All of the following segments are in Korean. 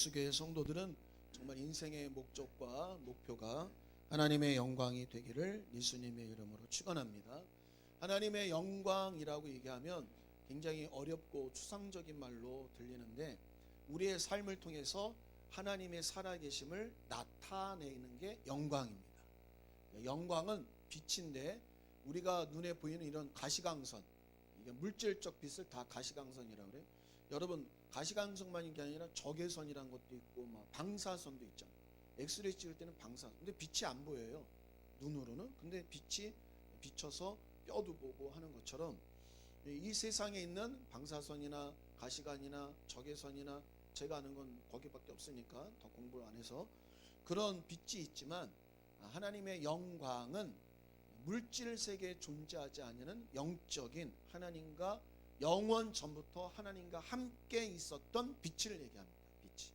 교회 성도들은 정말 인생의 목적과 목표가 하나님의 영광이 되기를 예수님의 이름으로 축원합니다. 하나님의 영광이라고 얘기하면 굉장히 어렵고 추상적인 말로 들리는데 우리의 삶을 통해서 하나님의 살아계심을 나타내는 게 영광입니다. 영광은 빛인데 우리가 눈에 보이는 이런 가시광선, 이게 물질적 빛을 다 가시광선이라고 그래요. 여러분, 가시광선만인 게 아니라 적외선이라는 것도 있고 방사선도 있잖아요. 엑스레이 찍을 때는 방사선. 근데 빛이 안 보여요, 눈으로는. 근데 빛이 비쳐서 뼈도 보고 하는 것처럼 이 세상에 있는 방사선이나 가시관이나 적외선이나 제가 아는 건 거기밖에 없으니까 더 공부를 안 해서 그런 빛이 있지만 하나님의 영광은 물질 세계에 존재하지 않는 영적인 하나님과 영원 전부터 하나님과 함께 있었던 빛을 얘기합니다. 빛이.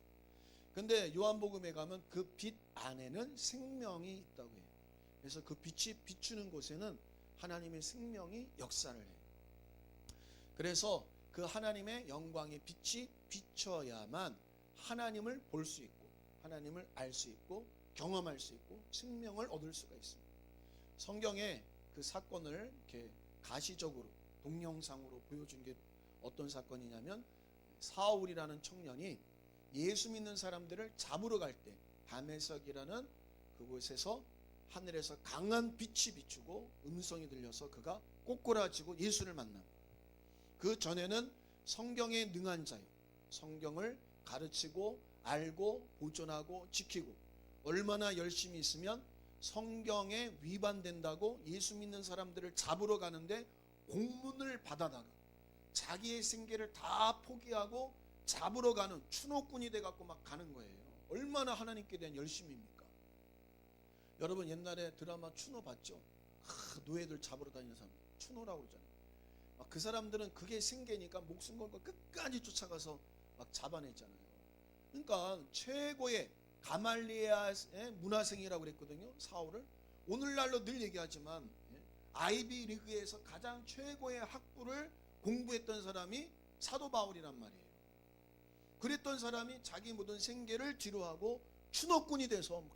근데 요한복음에 가면 그 빛 안에는 생명이 있다고 해요. 그래서 그 빛이 비추는 곳에는 하나님의 생명이 역사를 해요. 그래서 그 하나님의 영광의 빛이 비춰야만 하나님을 볼 수 있고 하나님을 알 수 있고 경험할 수 있고 생명을 얻을 수가 있습니다. 성경에 그 사건을 이렇게 가시적으로 동영상으로 보여준 게 어떤 사건이냐면 사울이라는 청년이 예수 믿는 사람들을 잡으러 갈 때 다메섹이라는 그곳에서 하늘에서 강한 빛이 비추고 음성이 들려서 그가 꼬꾸라지고 예수를 만납니다. 그 전에는 성경에 능한 자요, 성경을 가르치고 알고 보존하고 지키고 얼마나 열심히 있으면 성경에 위반된다고 예수 믿는 사람들을 잡으러 가는데 공문을 받아다가 자기의 생계를 다 포기하고 잡으러 가는 추노꾼이 돼갖고 막 가는 거예요. 얼마나 하나님께 대한 열심입니까? 여러분, 옛날에 드라마 추노 봤죠? 노예들 잡으러 다니는 사람 추노라고 그러잖아요. 그 사람들은 그게 생계니까 목숨 걸고 끝까지 쫓아가서 막 잡아냈잖아요. 그러니까 최고의 가말리엘의 문화생이라고 그랬거든요, 사울을. 오늘날로 늘 얘기하지만 아이비 리그에서 가장 최고의 학부를 공부했던 사람이 사도 바울이란 말이에요. 그랬던 사람이 자기 모든 생계를 뒤로하고 추노꾼이 돼서 막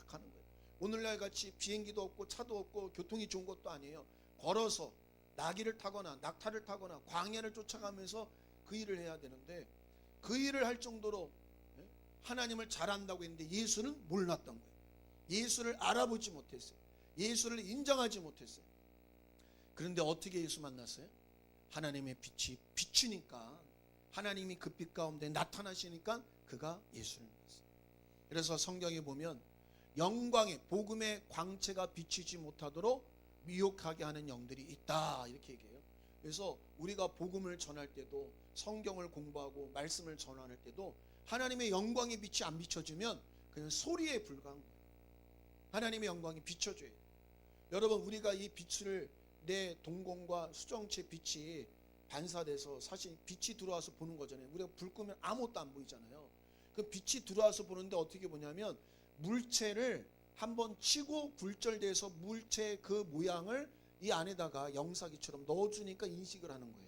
가는 거예요. 오늘날 같이 비행기도 없고 차도 없고 교통이 좋은 것도 아니에요. 걸어서 나귀를 타거나 낙타를 타거나 광야를 쫓아가면서 그 일을 해야 되는데 그 일을 할 정도로 하나님을 잘 안다고 했는데 예수는 몰랐던 거예요. 예수를 알아보지 못했어요. 예수를 인정하지 못했어요. 그런데 어떻게 예수 만났어요? 하나님의 빛이 비추니까, 하나님이 그 빛 가운데 나타나시니까 그가 예수를 만났어요. 그래서 성경에 보면 영광의 복음의 광채가 비치지 못하도록 미혹하게 하는 영들이 있다, 이렇게 얘기해요. 그래서 우리가 복음을 전할 때도 성경을 공부하고 말씀을 전할 때도 하나님의 영광의 빛이 안 비춰지면 그냥 소리에 불과한 거예요. 하나님의 영광이 비춰줘야 돼요. 여러분, 우리가 이 빛을 내 동공과 수정체 빛이 반사돼서 사실 빛이 들어와서 보는 거잖아요. 우리가 불 끄면 아무것도 안 보이잖아요. 그 빛이 들어와서 보는데 어떻게 보냐면 물체를 한번 치고 굴절돼서 물체 그 모양을 이 안에다가 영사기처럼 넣어주니까 인식을 하는 거예요.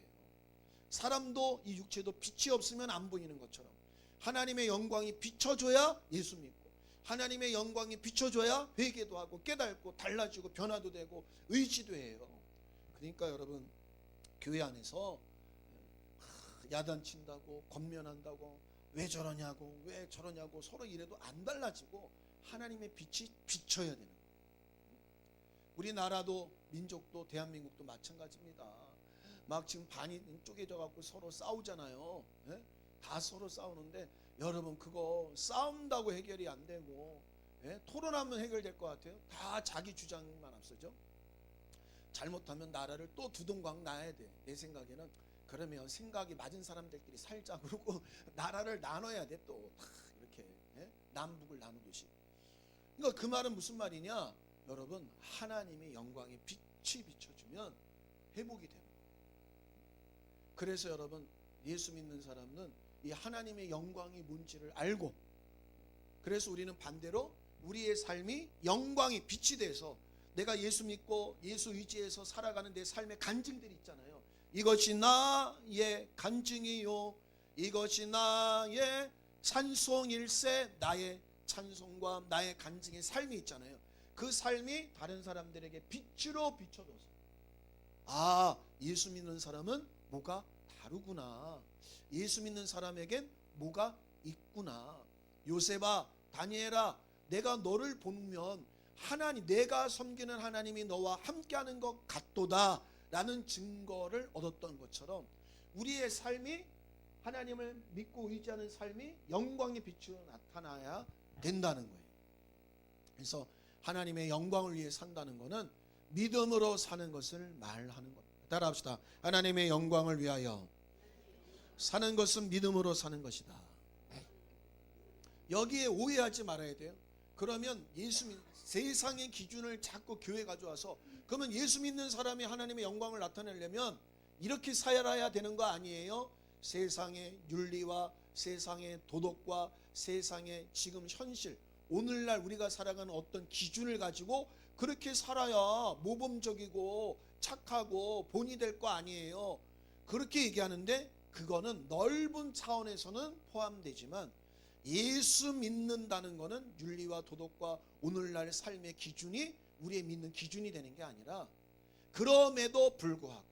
사람도 이 육체도 빛이 없으면 안 보이는 것처럼 하나님의 영광이 비춰줘야 예수 믿고 하나님의 영광이 비춰줘야 회개도 하고 깨닫고 달라지고 변화도 되고 의지도 해요. 그러니까 여러분, 교회 안에서 야단친다고 권면한다고 왜 저러냐고 왜 저러냐고 서로 이래도 안 달라지고 하나님의 빛이 비춰야 되는 거예요. 우리나라도 민족도 대한민국도 마찬가지입니다. 막 지금 반이 쪼개져 갖고 서로 싸우잖아요. 다 서로 싸우는데 여러분, 그거 싸운다고 해결이 안 되고 토론하면 해결될 것 같아요? 다 자기 주장만 앞서죠. 잘못하면 나라를 또 두동강 놔야 돼. 내 생각에는 그러면 생각이 맞은 사람들끼리 살자 그러고 나라를 나눠야 돼. 또 이렇게 남북을 나누듯이. 그러니까 그 말은 무슨 말이냐? 여러분, 하나님의 영광의 빛이 비춰주면 회복이 되는 거예요. 그래서 여러분, 예수 믿는 사람은 이 하나님의 영광이 뭔지를 알고, 그래서 우리는 반대로 우리의 삶이 영광이 빛이 돼서 내가 예수 믿고 예수 의지해서 살아가는 내 삶의 간증들이 있잖아요. 이것이 나의 간증이요, 이것이 나의 찬송 일세 나의 찬송과 나의 간증의 삶이 있잖아요. 그 삶이 다른 사람들에게 빛으로 비춰져서 예수 믿는 사람은 뭐가 다르구나. 예수 믿는 사람에겐 뭐가 있구나. 요셉아, 다니엘아, 내가 너를 보면 내가 섬기는 하나님이 너와 함께하는 것 같도다 라는 증거를 얻었던 것처럼 우리의 삶이 하나님을 믿고 의지하는 삶이 영광의 빛으로 나타나야 된다는 거예요. 그래서 하나님의 영광을 위해 산다는 것은 믿음으로 사는 것을 말하는 겁니다. 따라합시다. 하나님의 영광을 위하여 사는 것은 믿음으로 사는 것이다. 여기에 오해하지 말아야 돼요. 그러면 세상의 기준을 자꾸 교회 가져와서 그러면 예수 믿는 사람이 하나님의 영광을 나타내려면 이렇게 살아야 되는 거 아니에요? 세상의 윤리와 세상의 도덕과 세상의 지금 현실, 오늘날 우리가 살아가는 어떤 기준을 가지고 그렇게 살아야 모범적이고 착하고 본이 될 거 아니에요. 그렇게 얘기하는데 그거는 넓은 차원에서는 포함되지만 예수 믿는다는 것은 윤리와 도덕과 오늘날 삶의 기준이 우리의 믿는 기준이 되는 게 아니라, 그럼에도 불구하고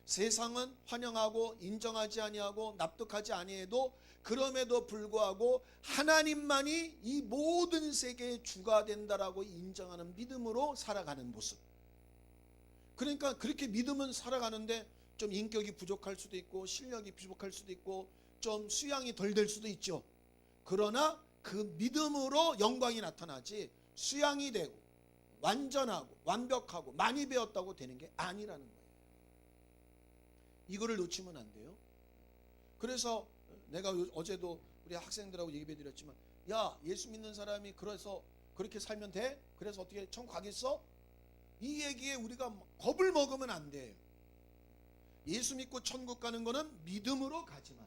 세상은 환영하고 인정하지 아니하고 납득하지 아니해도 그럼에도 불구하고 하나님만이 이 모든 세계의 주가 된다라고 인정하는 믿음으로 살아가는 모습. 그러니까 그렇게 믿음은 살아가는데 좀 인격이 부족할 수도 있고 실력이 부족할 수도 있고 좀 수양이 덜 될 수도 있죠. 그러나 그 믿음으로 영광이 나타나지 수양이 되고 완전하고 완벽하고 많이 배웠다고 되는 게 아니라는 거예요. 이거를 놓치면 안 돼요. 그래서 내가 어제도 우리 학생들하고 얘기해 드렸지만, 야, 예수 믿는 사람이 그래서 그렇게 살면 돼? 그래서 어떻게 천국 가겠어? 이 얘기에 우리가 겁을 먹으면 안 돼요. 예수 믿고 천국 가는 거는 믿음으로 가지만,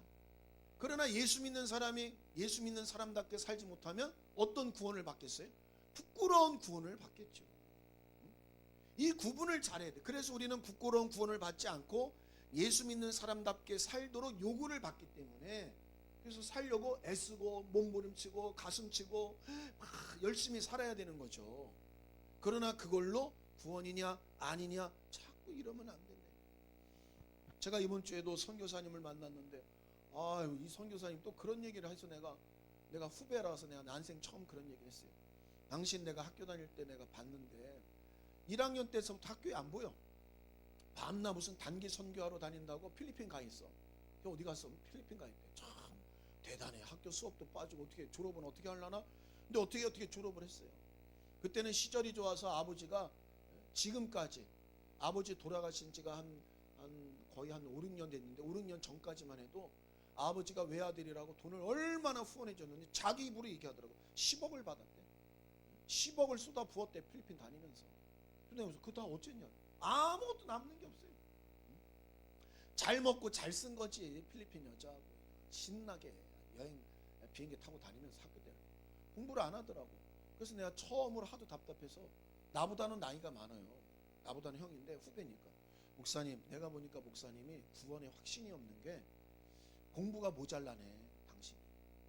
그러나 예수 믿는 사람이 예수 믿는 사람답게 살지 못하면 어떤 구원을 받겠어요? 부끄러운 구원을 받겠죠. 이 구분을 잘해야 돼. 그래서 우리는 부끄러운 구원을 받지 않고 예수 믿는 사람답게 살도록 요구를 받기 때문에, 그래서 살려고 애쓰고 몸부림치고 가슴치고 막 열심히 살아야 되는 거죠. 그러나 그걸로 구원이냐 아니냐 자꾸 이러면 안 된다. 제가 이번 주에도 선교사님을 만났는데, 이 선교사님 또 그런 얘기를 해서 내가 후배라서 내가 난생 처음 그런 얘기를 했어요. 당신 내가 학교 다닐 때 내가 봤는데 1학년 때서부터 학교에 안 보여. 밤낮 무슨 단기 선교하러 다닌다고 필리핀 가 있어. 어디 갔어? 필리핀 가 있대. 참 대단해. 학교 수업도 빠지고 어떻게 졸업은 어떻게 하려나? 근데 어떻게 졸업을 했어요. 그때는 시절이 좋아서 아버지가 지금까지, 아버지 돌아가신 지가 거의 한 5, 6년 됐는데 5, 6년 전까지만 해도 아버지가 외아들이라고 돈을 얼마나 후원해 줬는지 자기 입으로 얘기하더라고. 10억을 받았대. 10억을 쏟아 부었대, 필리핀 다니면서. 근데 그거 다 어쨌냐? 아무것도 남는 게 없어요. 잘 먹고 잘 쓴 거지. 필리핀 여자하고 신나게 여행 비행기 타고 다니면서 학교 때는 공부를 안 하더라고. 그래서 내가 처음으로 하도 답답해서, 나보다는 나이가 많아요. 나보다는 형인데 후배니까, 목사님, 내가 보니까 목사님이 구원에 확신이 없는 게 공부가 모자라네. 당신이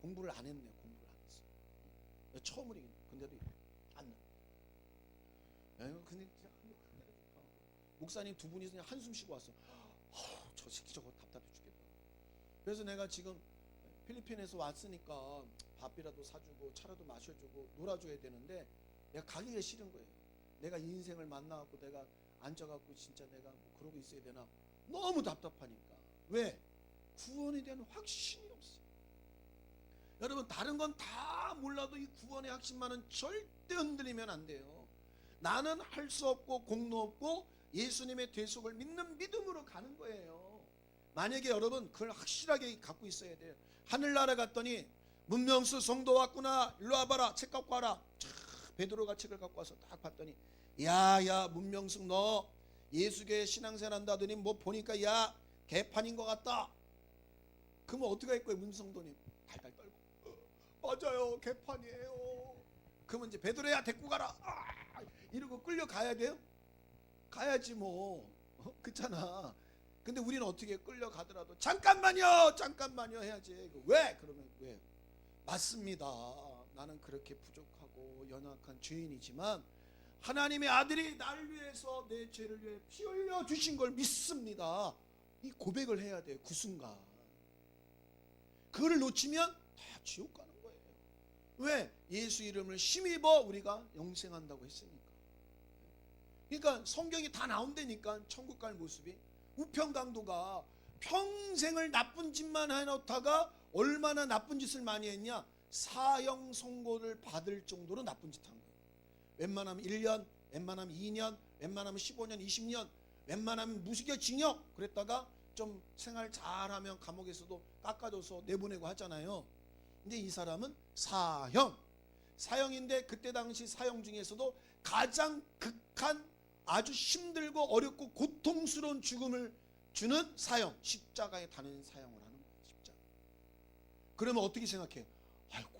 공부를 안 했네. 공부를 안 했어. 내가 처음으로 근데도 안 나. 근데 목사님 두 분이 그냥 한숨 쉬고 왔어. 저 새끼 저거 답답해 죽겠다. 그래서 내가 지금 필리핀에서 왔으니까 밥이라도 사주고 차라도 마셔주고 놀아줘야 되는데 내가 가기가 싫은 거예요. 내가 이 인생을 만나갖고 내가 앉아갖고 진짜 내가 뭐 그러고 있어야 되나, 너무 답답하니까. 왜? 구원에 대한 확신이 없어요. 여러분, 다른 건 다 몰라도 이 구원의 확신만은 절대 흔들리면 안 돼요. 나는 할 수 없고 공로 없고 예수님의 대속을 믿는 믿음으로 가는 거예요. 만약에 여러분 그걸 확실하게 갖고 있어야 돼요. 하늘나라 갔더니 문명수 성도 왔구나, 일로 와봐라, 책 갖고 와라. 베드로가 책을 갖고 와서 딱 봤더니, 야 문명숙, 너 예수교회 신앙생활 한다더니 뭐 보니까 야 개판인 것 같다. 그러면 어떻게 할 거예요? 문성도님 달달 떨고, 맞아요, 개판이에요. 그러면 이제 베드로야 데리고 가라, 이러고 끌려가야 돼요? 가야지 뭐. 그렇잖아. 근데 우리는 어떻게 끌려가더라도 잠깐만요 해야지. 왜? 그러면 왜? 맞습니다. 나는 그렇게 부족하고 연약한 죄인이지만 하나님의 아들이 나를 위해서 내 죄를 위해 피 흘려 주신 걸 믿습니다. 이 고백을 해야 돼요. 그 순간. 그거를 놓치면 다 지옥 가는 거예요. 왜? 예수 이름을 힘입어 우리가 영생한다고 했으니까. 그러니까 성경이 다 나온다니까. 천국 갈 모습이. 우편강도가 평생을 나쁜 짓만 해놓다가 얼마나 나쁜 짓을 많이 했냐. 사형 선고를 받을 정도로 나쁜 짓 한 거예요. 웬만하면 1년, 웬만하면 2년, 웬만하면 15년, 20년, 웬만하면 무기징역 그랬다가 좀 생활 잘하면 감옥에서도 깎아줘서 내보내고 하잖아요. 근데 이 사람은 사형인데 그때 당시 사형 중에서도 가장 극한 아주 힘들고 어렵고 고통스러운 죽음을 주는 사형, 십자가에 다는 사형을 하는 거예요. 십자가. 그러면 어떻게 생각해요? 아이고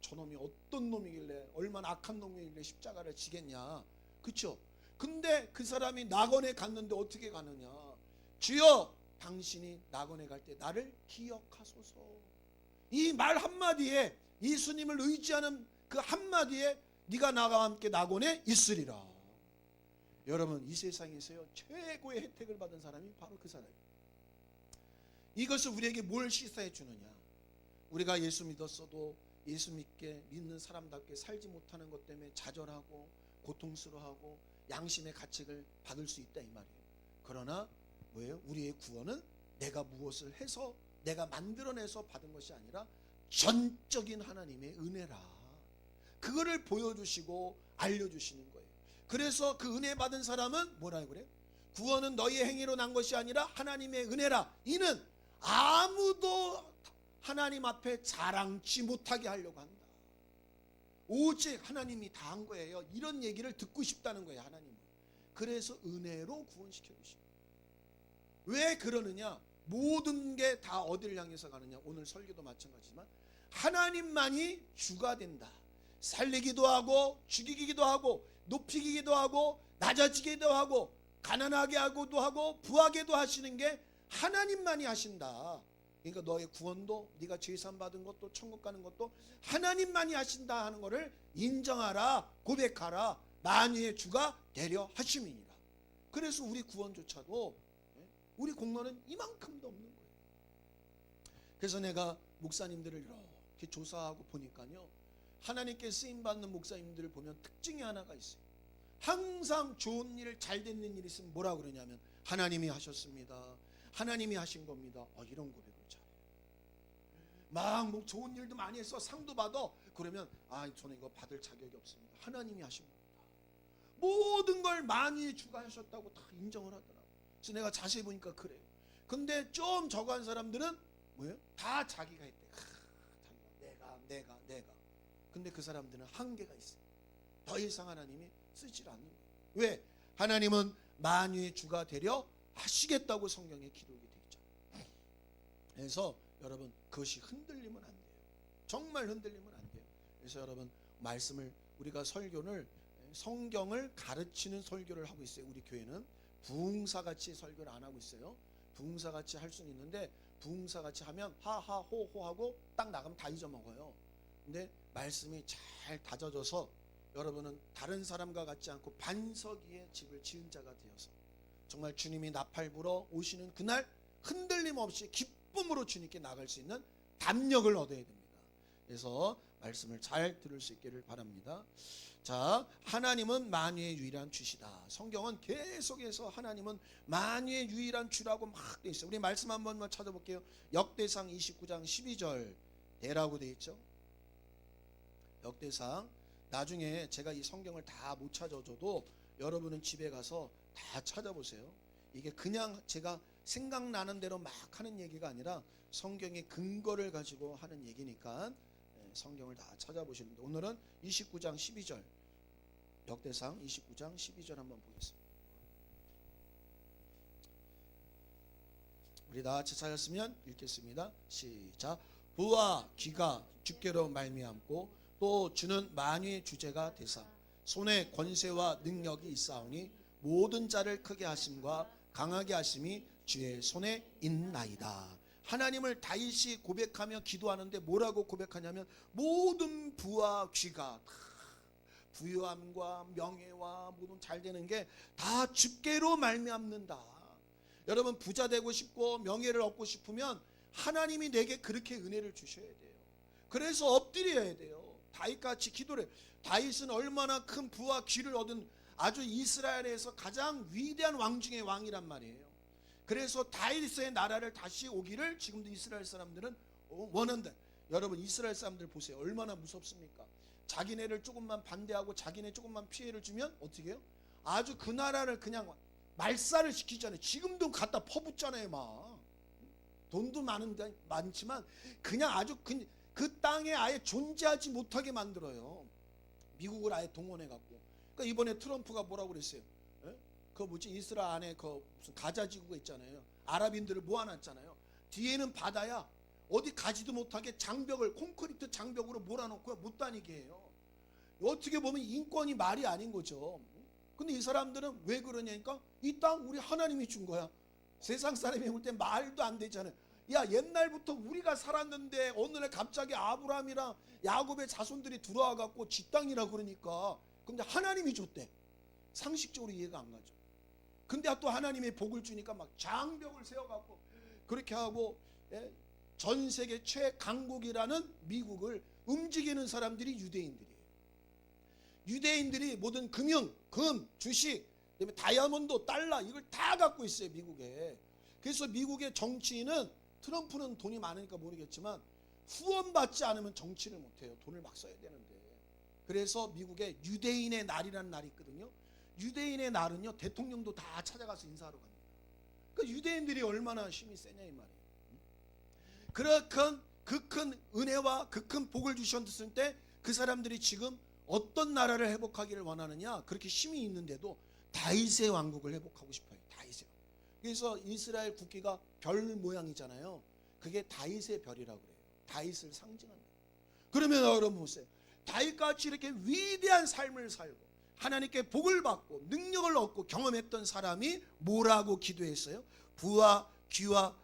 저놈이 어떤 놈이길래 얼마나 악한 놈이길래 십자가를 지겠냐. 그렇죠? 근데 그 사람이 낙원에 갔는데 어떻게 가느냐. 주여 당신이 낙원에 갈 때 나를 기억하소서. 이 말 한마디에 예수님을 의지하는 그 한마디에 네가 나와 함께 낙원에 있으리라. 여러분 이 세상에서요 최고의 혜택을 받은 사람이 바로 그 사람이에요. 이것을 우리에게 뭘 시사해 주느냐. 우리가 예수 믿었어도 예수 믿는 사람답게 살지 못하는 것 때문에 좌절하고 고통스러워하고 양심의 가책을 받을 수 있다 이 말이에요. 그러나 뭐예요? 우리의 구원은 내가 무엇을 해서 내가 만들어내서 받은 것이 아니라 전적인 하나님의 은혜라. 그거를 보여주시고 알려주시는 거예요. 그래서 그 은혜 받은 사람은 뭐라고 그래요? 구원은 너희의 행위로 난 것이 아니라 하나님의 은혜라. 이는 아무도 하나님 앞에 자랑치 못하게 하려고 한다. 오직 하나님이 다 한 거예요. 이런 얘기를 듣고 싶다는 거예요. 하나님은. 그래서 은혜로 구원시켜 주시고. 왜 그러느냐? 모든 게 다 어디를 향해서 가느냐? 오늘 설교도 마찬가지지만 하나님만이 주가 된다. 살리기도 하고 죽이기도 하고 높이기도 하고 낮아지기도 하고 가난하게 하고도 하고 부하게도 하시는 게 하나님만이 하신다. 그러니까 너의 구원도 네가 죄산 받은 것도 천국 가는 것도 하나님만이 하신다 하는 것을 인정하라. 고백하라. 만유의 주가 되려 하심이니라. 그래서 우리 구원조차도 우리 공로는 이만큼도 없는 거예요. 그래서 내가 목사님들을 이렇게 조사하고 보니까요, 하나님께 쓰임받는 목사님들을 보면 특징이 하나가 있어요. 항상 좋은 일, 잘 되는 일 있으면 뭐라고 그러냐면 하나님이 하셨습니다. 하나님이 하신 겁니다. 이런 고백을 잘해요. 막 뭐 좋은 일도 많이 했어. 상도 받아. 그러면 저는 이거 받을 자격이 없습니다. 하나님이 하신 겁니다. 모든 걸 많이 주가 하셨다고 다 인정을 하더라고요. 그래서 내가 자세히 보니까 그래요. 근데 좀 저거 한 사람들은 뭐예요? 다 자기가 했대. 자기가 내가. 근데 그 사람들은 한계가 있어요. 더 이상 하나님이 쓰질 않는 거예요. 왜? 하나님은 만유의 주가 되려 하시겠다고 성경에 기록이 되어 있잖아요. 그래서 여러분 그것이 흔들리면 안 돼요. 정말 흔들리면 안 돼요. 그래서 여러분 말씀을 우리가 설교를 성경을 가르치는 설교를 하고 있어요. 우리 교회는 부흥사같이 설교를 안 하고 있어요. 부흥사같이 할 수는 있는데 부흥사같이 하면 하하 호호 하고 딱 나가면 다 잊어먹어요. 근데 말씀이 잘 다져져서 여러분은 다른 사람과 같지 않고 반석 위에 집을 지은 자가 되어서 정말 주님이 나팔 불어 오시는 그날 흔들림 없이 기쁨으로 주님께 나갈 수 있는 담력을 얻어야 됩니다. 그래서 말씀을 잘 들을 수 있기를 바랍니다. 자, 하나님은 만유의 유일한 주시다. 성경은 계속해서 하나님은 만유의 유일한 주라고 막 돼 있어요. 우리 말씀 한 번만 찾아볼게요. 역대상 29장 12절 대라고 돼 있죠. 역대상. 나중에 제가 이 성경을 다 못 찾아줘도 여러분은 집에 가서 다 찾아보세요. 이게 그냥 제가 생각나는 대로 막 하는 얘기가 아니라 성경의 근거를 가지고 하는 얘기니까 성경을 다 찾아보시는데 오늘은 29장 12절 역대상 29장 12절 한번 보겠습니다. 우리 다 같이 찾았으면 읽겠습니다. 시작. 부와 귀가 주께로 말미암고 또 주는 만유의 주제가 되사 손에 권세와 능력이 있사오니 모든 자를 크게 하심과 강하게 하심이 주의 손에 있나이다. 하나님을 다윗이 고백하며 기도하는데 뭐라고 고백하냐면 모든 부와 귀가 부유함과 명예와 모든 잘 되는 게 다 주께로 말미암는다. 여러분 부자 되고 싶고 명예를 얻고 싶으면 하나님이 내게 그렇게 은혜를 주셔야 돼요. 그래서 엎드려야 돼요. 다윗같이 기도를 해요. 다윗은 얼마나 큰 부와 귀를 얻은 아주 이스라엘에서 가장 위대한 왕 중의 왕이란 말이에요. 그래서 다윗의 나라를 다시 오기를 지금도 이스라엘 사람들은 원한다. 여러분 이스라엘 사람들 보세요. 얼마나 무섭습니까? 자기네를 조금만 반대하고 자기네 조금만 피해를 주면 어떻게 해요? 아주 그 나라를 그냥 말살을 시키잖아요. 지금도 갖다 퍼붓잖아요. 막 돈도 많지만 그냥 아주 그 땅에 아예 존재하지 못하게 만들어요. 미국을 아예 동원해갖고. 그러니까 이번에 트럼프가 뭐라고 그랬어요? 그 뭐지 이스라엘 안에 그 무슨 가자 지구가 있잖아요. 아랍인들을 모아놨잖아요. 뒤에는 바다야. 어디 가지도 못하게 장벽을 콘크리트 장벽으로 몰아놓고 못 다니게 해요. 어떻게 보면 인권이 말이 아닌 거죠. 근데 이 사람들은 왜 그러냐니까 이 땅 우리 하나님이 준 거야. 세상 사람이 볼 때 말도 안 되잖아요. 야 옛날부터 우리가 살았는데 어느 날 갑자기 아브라함이랑 야곱의 자손들이 들어와 갖고 지 땅이라 그러니까 근데 하나님이 줬대. 상식적으로 이해가 안 가죠. 근데 또 하나님의 복을 주니까 막 장벽을 세워갖고 그렇게 하고 전 세계 최강국이라는 미국을 움직이는 사람들이 유대인들이에요. 유대인들이 모든 금융, 금, 주식, 그다음에 다이아몬드, 달러 이걸 다 갖고 있어요 미국에. 그래서 미국의 정치인은 트럼프는 돈이 많으니까 모르겠지만 후원받지 않으면 정치를 못해요. 돈을 막 써야 되는데. 그래서 미국에 유대인의 날이라는 날이 있거든요. 유대인의 날은요 대통령도 다 찾아가서 인사하러 갑니다. 그러니까 유대인들이 얼마나 힘이 세냐 이 말이에요. 그렇건 그 큰 은혜와 그 큰 복을 주셨을 때 그 사람들이 지금 어떤 나라를 회복하기를 원하느냐. 그렇게 힘이 있는데도 다윗의 왕국을 회복하고 싶어요. 다윗의. 그래서 이스라엘 국기가 별 모양이잖아요. 그게 다윗의 별이라고 그래요. 다윗을 상징한다. 그러면 여러분 보세요. 다윗같이 이렇게 위대한 삶을 살고 하나님께 복을 받고 능력을 얻고 경험했던 사람이 뭐라고 기도했어요? 부와 귀가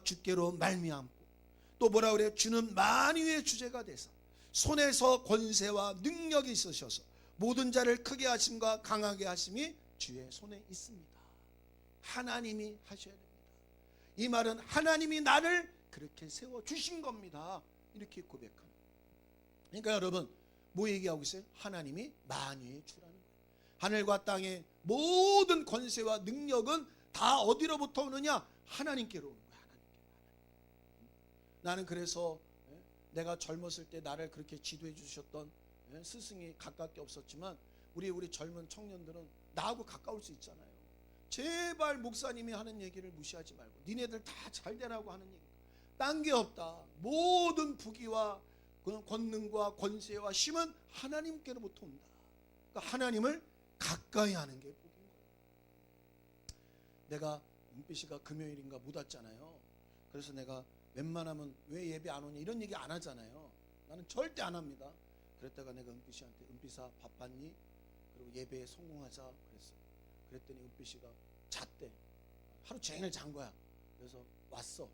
주께로 말미암고 또 뭐라 그래요? 주는 만유의 주제가 되사 손에서 권세와 능력이 있으셔서 모든 자를 크게 하심과 강하게 하심이 주의 손에 있습니다. 하나님이 하셔야 됩니다. 이 말은 하나님이 나를 그렇게 세워주신 겁니다. 이렇게 고백합니다. 그러니까 여러분 뭐 얘기하고 있어요? 하나님이 만유의 주라는 거예요. 하늘과 땅의 모든 권세와 능력은 다 어디로부터 오느냐? 하나님께로 오는 거예요. 나는 그래서 내가 젊었을 때 나를 그렇게 지도해 주셨던 스승이 가깝게 없었지만 우리 젊은 청년들은 나하고 가까울 수 있잖아요. 제발 목사님이 하는 얘기를 무시하지 말고 니네들 다 잘 되라고 하는 얘기. 딴 게 없다. 모든 부귀와 권능과 권세와 힘은 하나님께로부터 온다. 그러니까 하나님을 가까이 하는 게 복인 거예요. 내가 은빛이가 금요일인가 못 왔잖아요. 그래서 내가 웬만하면 왜 예배 안 오냐 이런 얘기 안 하잖아요. 나는 절대 안 합니다. 그랬다가 내가 은빛이한테 은빛아 바빴니? 그리고 예배에 성공하자 그랬어. 그랬더니 은빛이가 잤대. 하루 종일 잔 거야. 그래서 왔어.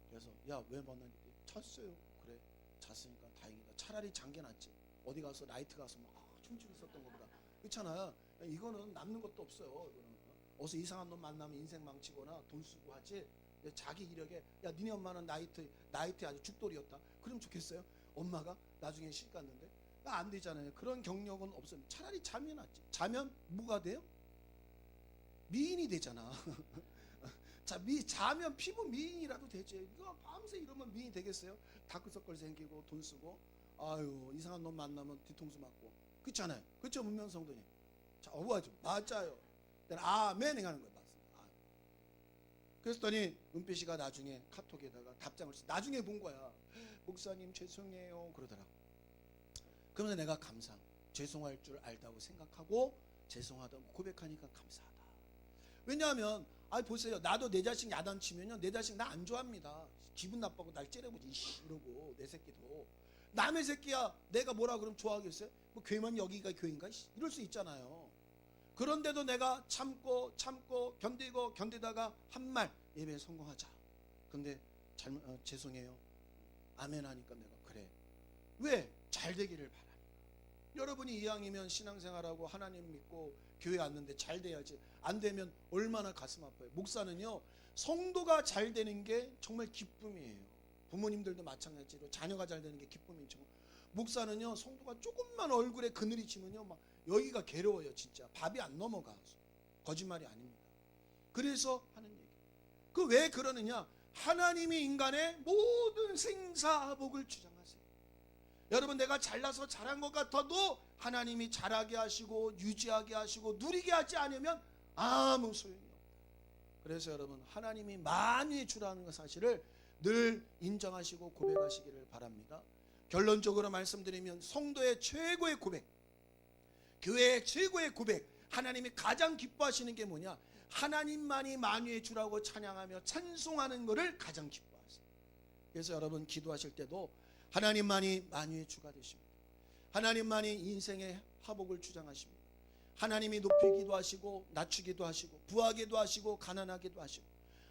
그래서 야 왜 만나니? 잤어요. 그래 잤으니까 다행이다. 차라리 잔 게 낫지. 어디 가서 나이트 가서 막 춤추고 있었던 것보다. 그렇잖아. 이거는 남는 것도 없어요. 이거는. 어서 이상한 놈 만나면 인생 망치거나 돈 쓰고 하지. 자기 이력에 야 니네 엄마는 나이트 아주 죽돌이었다. 그럼 좋겠어요? 엄마가 나중에 실 갔는데 안 되잖아요. 그런 경력은 없으면 차라리 자면 낫지. 자면 뭐가 돼요? 미인이 되잖아. 자면 피부 미인이라도 되지. 이거 밤새 이러면 미인이 되겠어요? 다크서클 생기고 돈 쓰고 아유 이상한 놈 만나면 뒤통수 맞고 그렇잖아요. 그렇죠 문명 성도님. 자 어부하죠. 맞아요. 아멘 하는 거예요. 그랬더니 은빛이가 나중에 카톡에다가 답장을 써. 나중에 본 거야. 목사님 죄송해요 그러더라고. 그러면서 내가 죄송할 줄 알다고 생각하고 죄송하다고 고백하니까 감사하다. 왜냐하면 보세요. 나도 내 자식 야단치면요 내 자식 나 안 좋아합니다. 기분 나빠고 날 째려보지 이러고 내 새끼도 남의 새끼야 내가 뭐라 그러면 좋아하겠어요? 뭐 교회만 여기가 교회인가 이럴 수 있잖아요. 그런데도 내가 참고 견디다가 한 말 예배에 성공하자. 근데 죄송해요. 아멘 하니까 내가 그래. 왜? 잘 되기를 바라니까. 여러분이 이왕이면 신앙생활하고 하나님 믿고 교회 왔는데 잘 돼야지. 안 되면 얼마나 가슴 아파요. 목사는요, 성도가 잘 되는 게 정말 기쁨이에요. 부모님들도 마찬가지로 자녀가 잘 되는 게 기쁨이죠. 목사는요, 성도가 조금만 얼굴에 그늘이 지면요, 막 여기가 괴로워요. 진짜 밥이 안 넘어가. 거짓말이 아닙니다. 그래서 하는 얘기. 그 왜 그러느냐? 하나님이 인간의 모든 생사복을 주장하세요. 여러분, 내가 잘나서 잘한 것 같아도 하나님이 잘하게 하시고 유지하게 하시고 누리게 하지 않으면 아무 소용이 없다. 그래서 여러분, 하나님이 만유의 주라는 사실을 늘 인정하시고 고백하시기를 바랍니다. 결론적으로 말씀드리면 성도의 최고의 고백, 교회의 최고의 고백, 하나님이 가장 기뻐하시는 게 뭐냐? 하나님만이 만유의 주라고 찬양하며 찬송하는 것을 가장 기뻐하세요. 그래서 여러분 기도하실 때도 하나님만이 만유의 주가 되십니다. 하나님만이 인생의 화복을 주장하십니다. 하나님이 높이기도 하시고 낮추기도 하시고 부하기도 하시고 가난하기도 하시고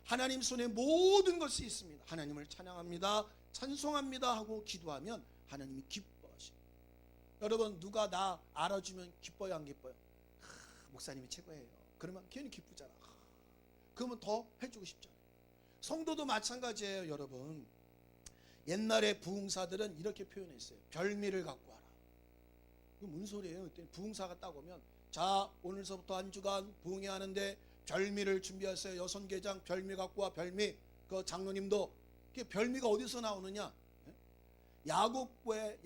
하나님 손에 모든 것이 있습니다. 하나님을 찬양합니다, 찬송합니다 하고 기도하면 하나님이 기뻐하십니다. 여러분, 누가 나 알아주면 기뻐요, 안 기뻐요? 목사님이 최고예요. 그러면 괜히 기쁘잖아. 그러면 더 해주고 싶잖아요. 성도도 마찬가지예요. 여러분, 옛날에 부흥사들은 이렇게 표현했어요. 별미를 갖고 와라. 이거 무슨 소리예요? 그때 부흥사가 딱 오면, 자, 오늘서부터 한 주간 부흥회 하는데 별미를 준비하세요. 여선계장 별미 갖고 와. 별미. 그 장로님도. 별미가 어디서 나오느냐? 야곱과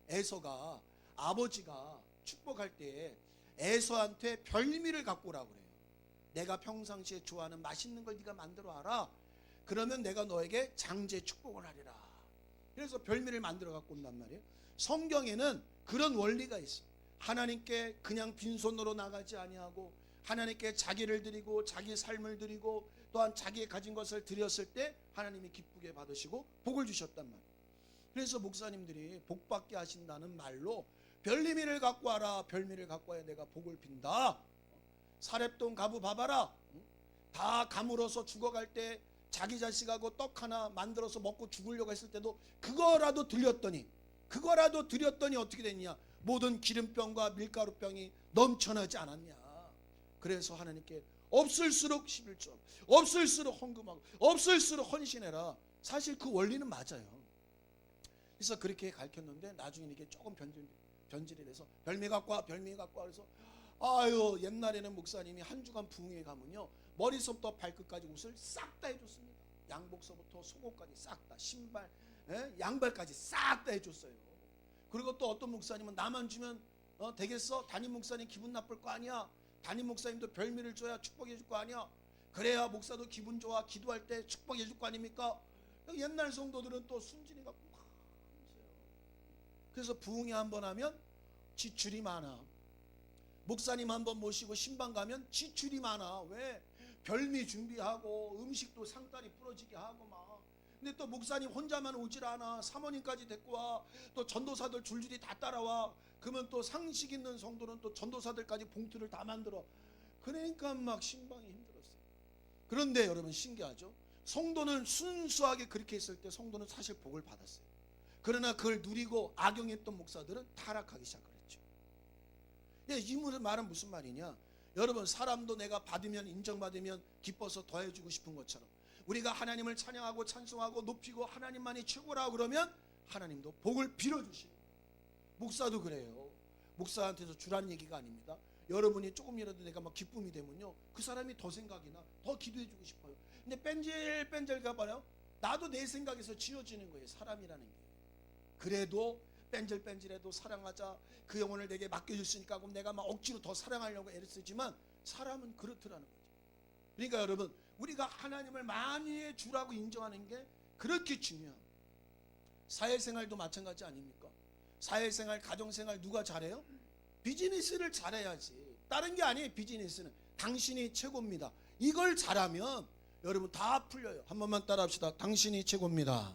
에서가 아버지가 축복할 때 에서한테 별미를 갖고 오라고 그래요. 내가 평상시에 좋아하는 맛있는 걸 네가 만들어 와라. 그러면 내가 너에게 장제 축복을 하리라. 그래서 별미를 만들어 갖고 온단 말이에요. 성경에는 그런 원리가 있어. 하나님께 그냥 빈손으로 나가지 아니하고 하나님께 자기를 드리고 자기 삶을 드리고 또한 자기의 가진 것을 드렸을 때 하나님이 기쁘게 받으시고 복을 주셨단 말이에요. 그래서 목사님들이 복받게 하신다는 말로 별미를 갖고 와라. 별미를 갖고 와야 내가 복을 빈다. 사렙동 가부 봐봐라. 다 가물어서 죽어갈 때 자기 자식하고 떡 하나 만들어서 먹고 죽으려고 했을 때도 그거라도 드렸더니 어떻게 됐냐? 모든 기름병과 밀가루병이 넘쳐나지 않았냐? 그래서 하나님께 없을수록 11조, 없을수록 헌금하고 없을수록 헌신해라. 사실 그 원리는 맞아요. 그래서 그렇게 가르쳤는데 나중에 이게 조금 변질이 돼서 별미 갖고 와. 그래서 아유, 옛날에는 목사님이 한 주간 부흥회 가면요, 머리서부터 발끝까지 옷을 싹 다 해줬습니다. 양복서부터 속옷까지 싹 다, 신발, 양발까지 싹 다 해줬어요. 그리고 또 어떤 목사님은 나만 주면 되겠어? 담임 목사님 기분 나쁠 거 아니야? 담임 목사님도 별미를 줘야 축복해 줄 거 아니야? 그래야 목사도 기분 좋아. 기도할 때 축복해 줄 거 아닙니까? 옛날 성도들은 또 순진해 갖고 그래서 부흥회 한번 하면 지출이 많아. 목사님 한번 모시고 신방 가면 지출이 많아. 왜? 별미 준비하고 음식도 상다리 부러지게 하고 막. 근데 또 목사님 혼자만 오질 않아. 사모님까지 데리고 와. 또 전도사들 줄줄이 다 따라와. 그러면 또 상식 있는 성도는 또 전도사들까지 봉투를 다 만들어. 그러니까 막 신방이 힘들었어요. 그런데 여러분 신기하죠? 성도는 순수하게 그렇게 했을 때 성도는 사실 복을 받았어요. 그러나 그걸 누리고 악용했던 목사들은 타락하기 시작했죠. 이 말은 무슨 말이냐? 여러분, 사람도 내가 받으면, 인정받으면 기뻐서 더해주고 싶은 것처럼 우리가 하나님을 찬양하고 찬송하고 높이고 하나님만이 최고라고 그러면 하나님도 복을 빌어주시고, 목사도 그래요. 목사한테서 주란 얘기가 아닙니다. 여러분이 조금이라도 내가 막 기쁨이 되면요, 그 사람이 더 생각이 나, 더 기도해주고 싶어요. 근데 뺀질뺀질 가봐요. 나도 내 생각에서 지어지는 거예요, 사람이라는 게. 그래도 뺀질뺀질해도 사랑하자, 그 영혼을 내게 맡겨줬으니까 그럼 내가 막 억지로 더 사랑하려고 애를 쓰지만 사람은 그렇더라는 거죠. 그러니까 여러분, 우리가 하나님을 만유의 주라고 인정하는 게 그렇게 중요합니다. 사회생활도 마찬가지 아닙니까? 사회생활, 가정생활 누가 잘해요? 비즈니스를 잘해야지. 다른 게 아니에요. 비즈니스는 당신이 최고입니다. 이걸 잘하면 여러분 다 풀려요. 한 번만 따라합시다. 당신이 최고입니다.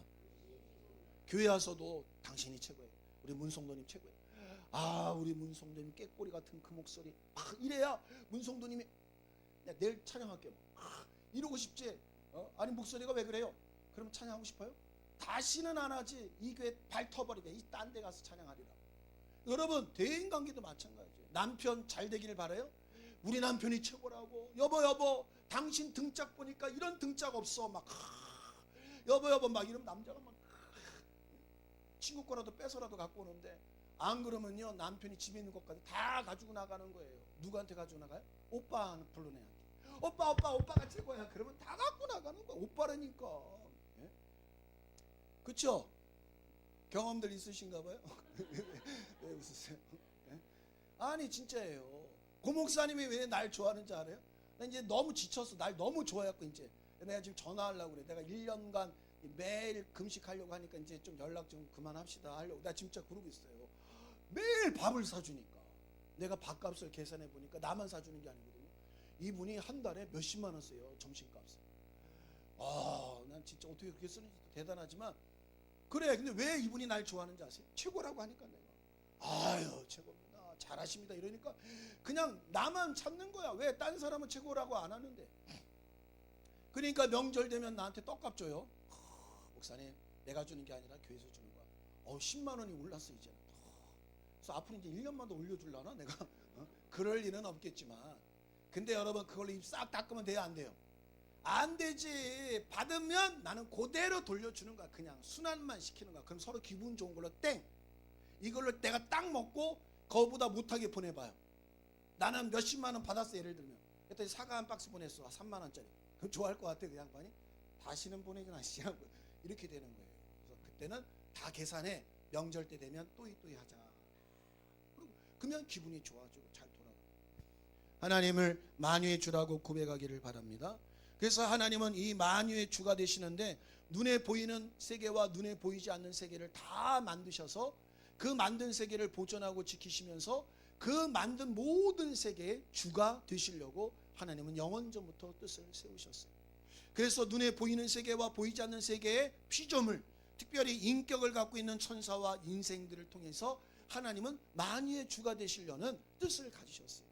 교회 와서도 당신이 최고예요. 우리 문성도님 최고예요. 우리 문성도님 깨꼬리 같은 그 목소리 이래야 문성도님이 야, 내일 찬양할게 이러고 싶지. 아니 목소리가 왜 그래요? 그럼 찬양하고 싶어요? 다시는 안 하지. 이 교회 발터버리게 이 딴 데 가서 찬양하리라. 여러분 대인관계도 마찬가지예요. 남편 잘 되기를 바라요? 우리 남편이 최고라고. 여보 당신 등짝 보니까 이런 등짝 없어. 막 여보 막 이러면 남자가 막 친구 거라도 뺏어라도 갖고 오는데, 안 그러면요 남편이 집에 있는 것까지 다 가지고 나가는 거예요. 누구한테 가지고 나가요? 오빠 불러내야 돼. 오빠가 최고야. 그러면 다 갖고 나가는 거야. 오빠라니까. 예? 그쵸? 경험들 있으신가 봐요? 왜 웃으세요? 예? 아니 진짜예요. 고 목사님이 왜 날 좋아하는지 알아요? 나 이제 너무 지쳤어. 날 너무 좋아해갖고 이제 내가 지금 전화하려고 그래. 내가 1년간 매일 금식하려고 하니까 이제 좀 연락 좀 그만합시다 하려고. 나 진짜 그러고 있어요. 매일 밥을 사주니까 내가 밥값을 계산해 보니까 나만 사주는 게 아니거든요. 이분이 한 달에 몇십만 원 써요. 점심값을. 난 진짜 어떻게 그렇게 쓰는지 대단하지만, 그래. 근데 왜 이분이 날 좋아하는지 아세요? 최고라고 하니까 내가 최고입니다, 잘하십니다 이러니까 그냥 나만 찾는 거야. 왜? 딴 사람은 최고라고 안 하는데. 그러니까 명절 되면 나한테 떡값 줘요. 목사님 내가 주는 게 아니라 교회에서 주는 거야. 10만 원이 올랐어 이제는. 그래서 앞으로 이제 1년만 더 올려줄라나 내가. 그럴 일은 없겠지만, 근데 여러분 그걸로 입 싹 닦으면 돼요 안 돼요? 안 되지. 받으면 나는 그대로 돌려주는 거야. 그냥 순환만 시키는 거야. 그럼 서로 기분 좋은 걸로 땡. 이걸로 내가 딱 먹고 그거보다 못하게 보내봐요. 나는 몇십만 원 받았어 예를 들면. 그랬더니 사과 한 박스 보냈어. 3만 원짜리. 그럼 좋아할 것 같아 그 양반이? 다시는 보내지 마시라고. 이렇게 되는 거예요. 그래서 그때는 다 계산해. 명절 때 되면 또이 하자. 그러면 기분이 좋아지고 잘 돌아가. 하나님을 만유의 주라고 고백하기를 바랍니다. 그래서 하나님은 이 만유의 주가 되시는데, 눈에 보이는 세계와 눈에 보이지 않는 세계를 다 만드셔서 그 만든 세계를 보존하고 지키시면서 그 만든 모든 세계의 주가 되시려고 하나님은 영원전부터 뜻을 세우셨어요. 그래서 눈에 보이는 세계와 보이지 않는 세계의 피조물, 특별히 인격을 갖고 있는 천사와 인생들을 통해서 하나님은 만유의 주가 되시려는 뜻을 가지셨어요.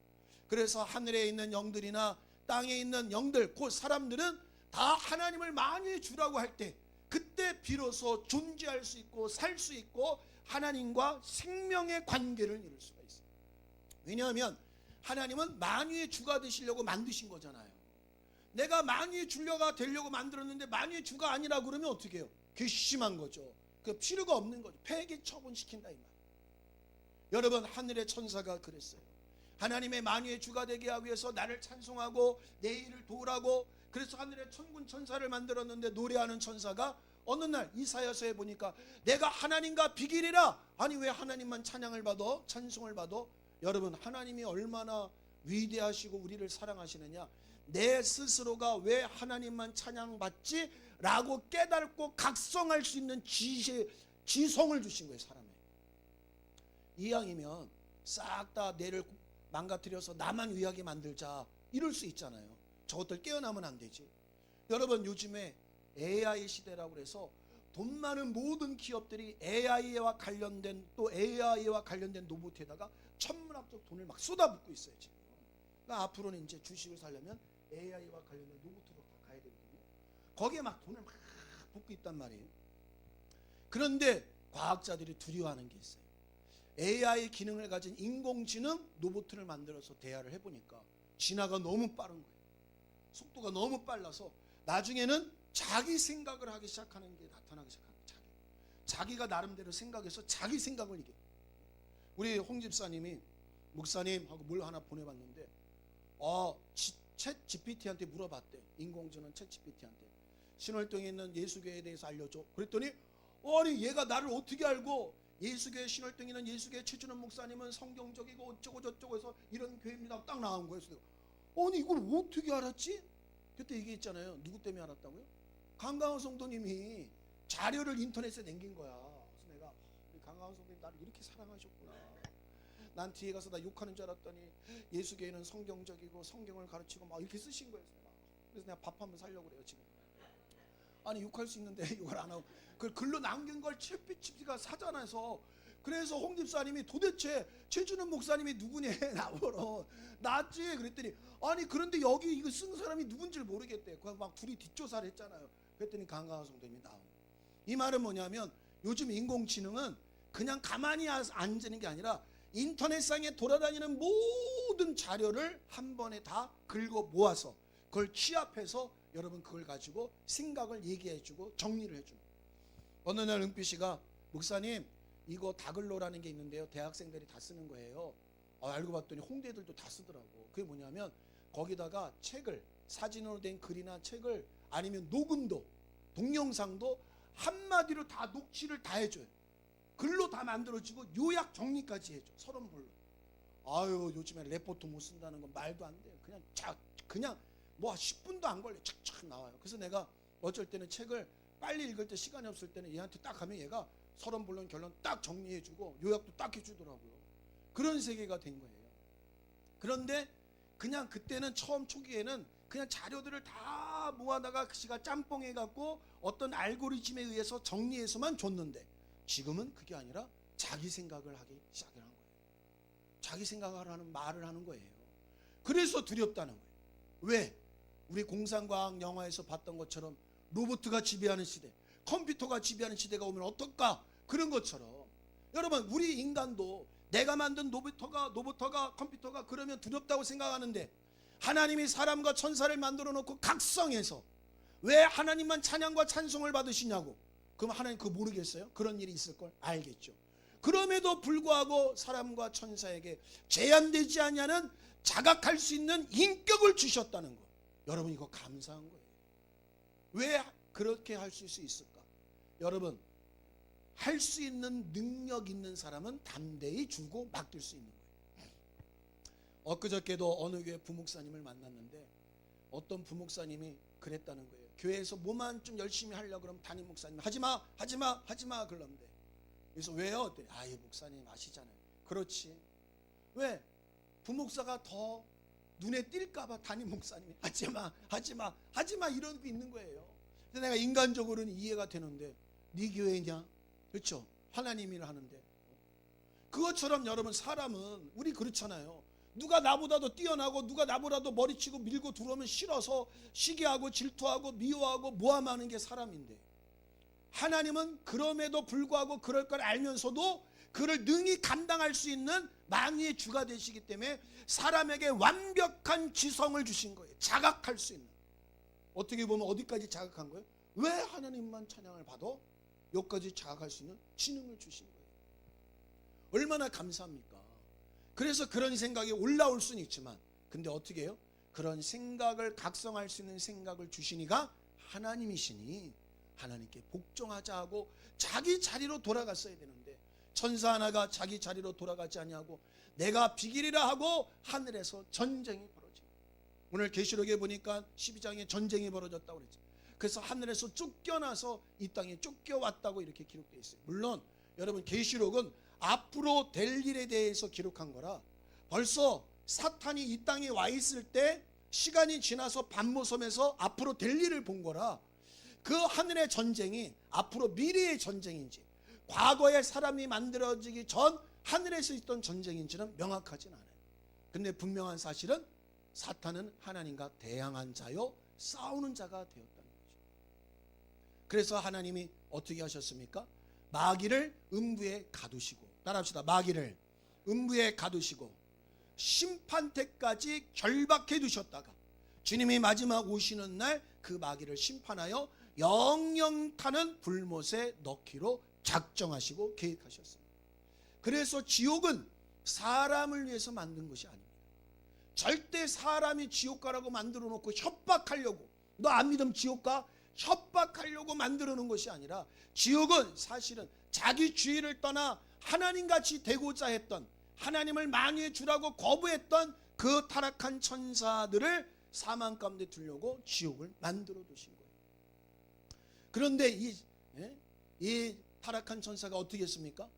그래서 하늘에 있는 영들이나 땅에 있는 영들, 곧 사람들은 다 하나님을 만유의 주라고 할 때, 그때 비로소 존재할 수 있고 살 수 있고 하나님과 생명의 관계를 이룰 수가 있어요. 왜냐하면 하나님은 만유의 주가 되시려고 만드신 거잖아요. 내가 만유의 주가 되려고 만들었는데 만유의 주가 아니라 그러면 어떻게 해요? 괘씸한 거죠. 그 필요가 없는 거죠. 폐기 처분시킨다 이 말. 여러분 하늘의 천사가 그랬어요. 하나님의 만유의 주가 되게 하기 위해서 나를 찬송하고 내 일을 도우라고, 그래서 하늘의 천군 천사를 만들었는데 노래하는 천사가 어느 날 이사야서에 보니까 내가 하나님과 비길이라. 아니 왜 하나님만 찬양을 받아? 찬송을 받아? 여러분 하나님이 얼마나 위대하시고 우리를 사랑하시느냐, 내 스스로가 왜 하나님만 찬양받지? 라고 깨닫고 각성할 수 있는 지성을 주신 거예요. 사람에. 이왕이면 싹 다 내를 망가뜨려서 나만 위하게 만들자 이럴 수 있잖아요. 저것들 깨어나면 안 되지. 여러분 요즘에 AI 시대라고 해서 돈 많은 모든 기업들이 AI와 관련된 로봇에다가 천문학적 돈을 막 쏟아붓고 있어요 지금. 그러니까 앞으로는 이제 주식을 사려면 AI와 관련된 로봇으로 다 가야 되거든요. 거기에 막 돈을 막 붓고 있단 말이에요. 그런데 과학자들이 두려워하는 게 있어요. AI 기능을 가진 인공지능 로봇을 만들어서 대화를 해보니까 진화가 너무 빠른 거예요. 속도가 너무 빨라서 나중에는 자기 생각을 하기 시작하는 게 나타나기 시작하는 거예요. 자기가 나름대로 생각해서 자기 생각을 이겨. 우리 홍 집사님이 목사님하고 뭘 하나 보내봤는데 챗 GPT한테 물어봤대. 인공지능 챗 GPT한테 신월동에 있는 예수교회에 대해서 알려줘. 그랬더니 아니 얘가 나를 어떻게 알고, 예수교회 신월동에 있는 예수교회 최준원 목사님은 성경적이고 어쩌고 저쩌고 해서 이런 교회입니다. 딱 나온 거예요. 그래서 아니 이걸 어떻게 알았지? 그때 얘기했잖아요. 누구 때문에 알았다고요? 강강원 성도님이 자료를 인터넷에 남긴 거야. 그래서 내가 우리 강강원 성도님 나를 이렇게 사랑하셨구나. 난 뒤에 가서 나 욕하는 줄 알았더니 예수교회는 성경적이고 성경을 가르치고 막 이렇게 쓰신 거예요. 그래서 내가 밥 한번 살려고 그래요 지금. 아니 욕할 수 있는데 욕을 안 하고 그걸 글로 남긴 걸 칩피가 사전에서 그래서 홍 집사님이 도대체 최준원 목사님이 누구냐 나보러 낫지 그랬더니 아니 그런데 여기 이거 쓴 사람이 누군지를 모르겠대. 그냥 막 둘이 뒷조사를 했잖아요. 그랬더니 강강화 성도님이 나온. 이 말은 뭐냐면 요즘 인공지능은 그냥 가만히 앉는 게 아니라 인터넷상에 돌아다니는 모든 자료를 한 번에 다 긁어 모아서 그걸 취합해서 여러분 그걸 가지고 생각을 얘기해주고 정리를 해주는. 어느 날 은빛 씨가 목사님 이거 다글로라는 게 있는데요. 대학생들이 다 쓰는 거예요. 알고 봤더니 홍대 애들도 다 쓰더라고. 그게 뭐냐면 거기다가 책을 사진으로 된 글이나 책을 아니면 녹음도 동영상도 한마디로 다 녹취를 다 해줘요. 글로 다 만들어지고 요약 정리까지 해줘. 서론별로. 아유 요즘에 레포트 못 쓴다는 건 말도 안 돼요. 그냥 뭐 10분도 안 걸려. 착착 나와요. 그래서 내가 어쩔 때는 책을 빨리 읽을 때 시간이 없을 때는 얘한테 딱 하면 얘가 서론 본론 결론 딱 정리해주고 요약도 딱 해주더라고요. 그런 세계가 된 거예요. 그런데 그냥 그때는 처음 초기에는 그냥 자료들을 다 모아다가 그 시가 짬뽕해갖고 어떤 알고리즘에 의해서 정리해서만 줬는데 지금은 그게 아니라 자기 생각을 하기 시작을 한 거예요. 자기 생각을 하는 말을 하는 거예요. 그래서 두렵다는 거예요. 왜? 우리 공상과학 영화에서 봤던 것처럼 로봇가 지배하는 시대, 컴퓨터가 지배하는 시대가 오면 어떨까? 그런 것처럼 여러분 우리 인간도 내가 만든 로봇가 컴퓨터가 그러면 두렵다고 생각하는데 하나님이 사람과 천사를 만들어 놓고 각성해서 왜 하나님만 찬양과 찬송을 받으시냐고. 그럼 하나님 그거 모르겠어요? 그런 일이 있을 걸 알겠죠. 그럼에도 불구하고 사람과 천사에게 제한되지 않냐는 자각할 수 있는 인격을 주셨다는 거. 여러분 이거 감사한 거예요. 왜 그렇게 할 수 있을까? 여러분 할 수 있는 능력 있는 사람은 담대히 주고 맡길 수 있는 거예요. 엊그저께도 어느 교회 부목사님을 만났는데 어떤 부목사님이 그랬다는 거예요. 교회에서 뭐만 좀 열심히 하려고 그러면 담임 목사님 하지마 그러는데 그래서 왜요? 그랬더니 아예 목사님 아시잖아요. 그렇지. 왜? 부목사가 더 눈에 띌까봐 담임 목사님이 하지마 이러고 있는 거예요. 근데 내가 인간적으로는 이해가 되는데 네 교회냐? 그렇죠? 하나님 일을 하는데 그것처럼 여러분 사람은 우리 그렇잖아요. 누가 나보다도 뛰어나고 누가 나보다도 머리치고 밀고 들어오면 싫어서 시기하고 질투하고 미워하고 모함하는 게 사람인데 하나님은 그럼에도 불구하고 그럴 걸 알면서도 그를 능히 감당할 수 있는 만유의 주가 되시기 때문에 사람에게 완벽한 지성을 주신 거예요. 자각할 수 있는. 어떻게 보면 어디까지 자각한 거예요? 왜 하나님만 찬양을 받아? 여기까지 자각할 수 있는 지능을 주신 거예요. 얼마나 감사합니까? 그래서 그런 생각이 올라올 수는 있지만 근데 어떻게 해요? 그런 생각을 각성할 수 있는 생각을 주시니가 하나님이시니 하나님께 복종하자 하고 자기 자리로 돌아갔어야 되는데 천사 하나가 자기 자리로 돌아가지 아니하고 내가 비기리라 하고 하늘에서 전쟁이 벌어지고 오늘 계시록에 보니까 12장에 전쟁이 벌어졌다고 그랬죠. 그래서 하늘에서 쫓겨나서 이 땅에 쫓겨왔다고 이렇게 기록되어 있어요. 물론 여러분 계시록은 앞으로 될 일에 대해서 기록한 거라 벌써 사탄이 이 땅에 와 있을 때 시간이 지나서 반모섬에서 앞으로 될 일을 본 거라 그 하늘의 전쟁이 앞으로 미래의 전쟁인지 과거에 사람이 만들어지기 전 하늘에서 있던 전쟁인지는 명확하진 않아요. 근데 분명한 사실은 사탄은 하나님과 대항한 자요 싸우는 자가 되었다는 거죠. 그래서 하나님이 어떻게 하셨습니까? 마귀를 음부에 가두시고 따라합시다. 마귀를 음부에 가두시고 심판때까지 결박해 두셨다가 주님이 마지막 오시는 날 그 마귀를 심판하여 영영 타는 불못에 넣기로 작정하시고 계획하셨습니다. 그래서 지옥은 사람을 위해서 만든 것이 아닙니다. 절대 사람이 지옥 가라고 만들어 놓고 협박하려고 너 안 믿으면 지옥 가? 협박하려고 만들어 놓은 것이 아니라 지옥은 사실은 자기 주의를 떠나 하나님같이 되고자 했던 하나님을 만유해 주라고 거부했던 그 타락한 천사들을 사망 가운데 두려고 지옥을 만들어 두신 거예요. 그런데 이 타락한 천사가 어떻게 했습니까?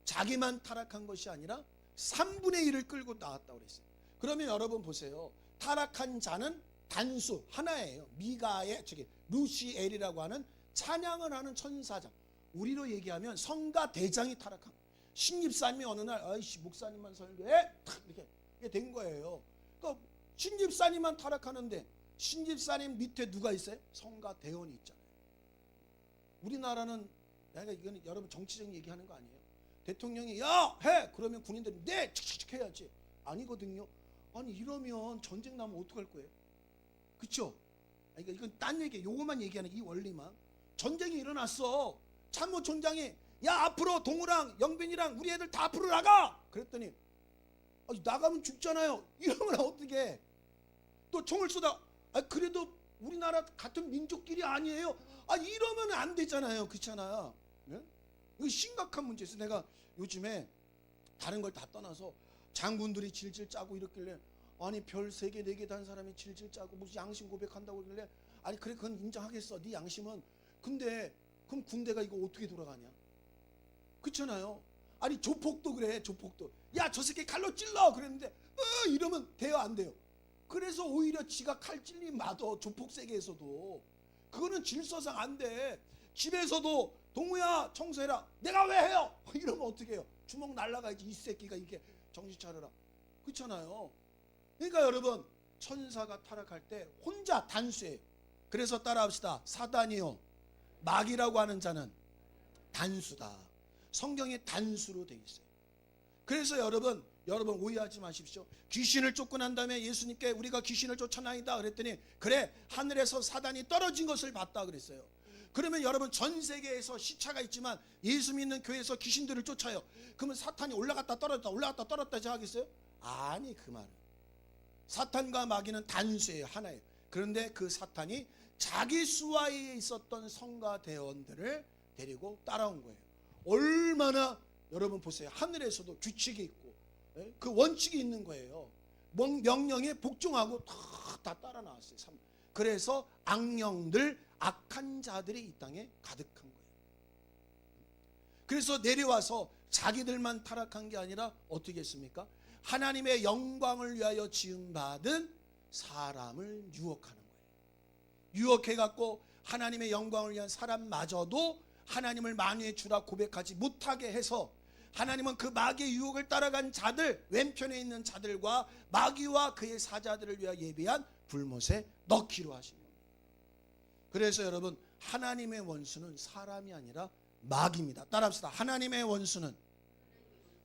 자기만 타락한 것이 아니라 3분의 1을 끌고 나왔다고 그랬어요. 그러면 여러분 보세요. 타락한 자는 단수 하나예요. 루시엘이라고 하는 찬양을 하는 천사장. 우리로 얘기하면 성가 대장이 타락한 거예요. 신집사님이 어느 날 아이씨 목사님만 설교해 탁 이렇게 된 거예요. 그러니까 신집사님만 타락하는데 신집사님 밑에 누가 있어요? 성가 대원이 있잖아요. 우리나라는 내가 이건 여러분 정치적인 얘기하는 거 아니에요. 대통령이 야 해 그러면 군인들이 네 칙칙칙 해야지. 아니거든요. 아니 이러면 전쟁 나면 어떡할 거예요? 그렇죠? 그러니까 이건 딴 얘기, 요거만 얘기하는 이 원리만. 전쟁이 일어났어. 참모총장이 야 앞으로 동우랑 영빈이랑 우리 애들 다 앞으로 나가. 그랬더니 나가면 죽잖아요. 이러면 어떻게? 또 총을 쏘다. 그래도 우리나라 같은 민족끼리 아니에요. 이러면 안 되잖아요. 그렇잖아요. 네? 이거 심각한 문제에서 내가 요즘에 다른 걸 다 떠나서 장군들이 질질 짜고 이랬길래 아니 별 3개 4개 단 사람이 질질 짜고 무슨 양심 고백한다고 그러길래 아니 그래 그건 인정하겠어. 네 양심은. 근데 그럼 군대가 이거 어떻게 돌아가냐? 그렇잖아요. 아니 조폭도 그래. 조폭도 야 저 새끼 칼로 찔러 그랬는데 이러면 돼요 안 돼요? 그래서 오히려 지가 칼 찔린 마더 조폭 세계에서도 그거는 질서상 안 돼. 집에서도 동우야 청소해라. 내가 왜 해요? 이러면 어떻게 해요? 주먹 날라가야지. 이 새끼가 이렇게 정신 차려라. 그렇잖아요. 그러니까 여러분 천사가 타락할 때 혼자 단수예요. 그래서 따라합시다. 사단이요 마귀라고 하는 자는 단수다. 성경에 단수로 되어 있어요. 그래서 여러분 오해하지 마십시오. 귀신을 쫓고 난 다음에 예수님께 우리가 귀신을 쫓아나이다 그랬더니 그래 하늘에서 사단이 떨어진 것을 봤다 그랬어요. 그러면 여러분 전 세계에서 시차가 있지만 예수 믿는 교회에서 귀신들을 쫓아요. 그러면 사탄이 올라갔다 떨어졌다 하겠어요? 아니 그 말은 사탄과 마귀는 단수예요. 하나예요. 그런데 그 사탄이 자기 수하에 있었던 성가 대원들을 데리고 따라온 거예요. 얼마나 여러분 보세요. 하늘에서도 규칙이 있고 그 원칙이 있는 거예요. 명령에 복종하고 다 따라 나왔어요. 그래서 악령들 악한 자들이 이 땅에 가득한 거예요. 그래서 내려와서 자기들만 타락한 게 아니라 어떻게 했습니까? 하나님의 영광을 위하여 지음받은 사람을 유혹하는 거예요. 유혹해갖고 하나님의 영광을 위한 사람마저도 하나님을 만유의 주라 고백하지 못하게 해서 하나님은 그 마귀의 유혹을 따라간 자들, 왼편에 있는 자들과 마귀와 그의 사자들을 위하여 예비한 불못에 넣기로 하신 겁니다. 그래서 여러분 하나님의 원수는 사람이 아니라 마귀입니다. 따라합시다. 하나님의 원수는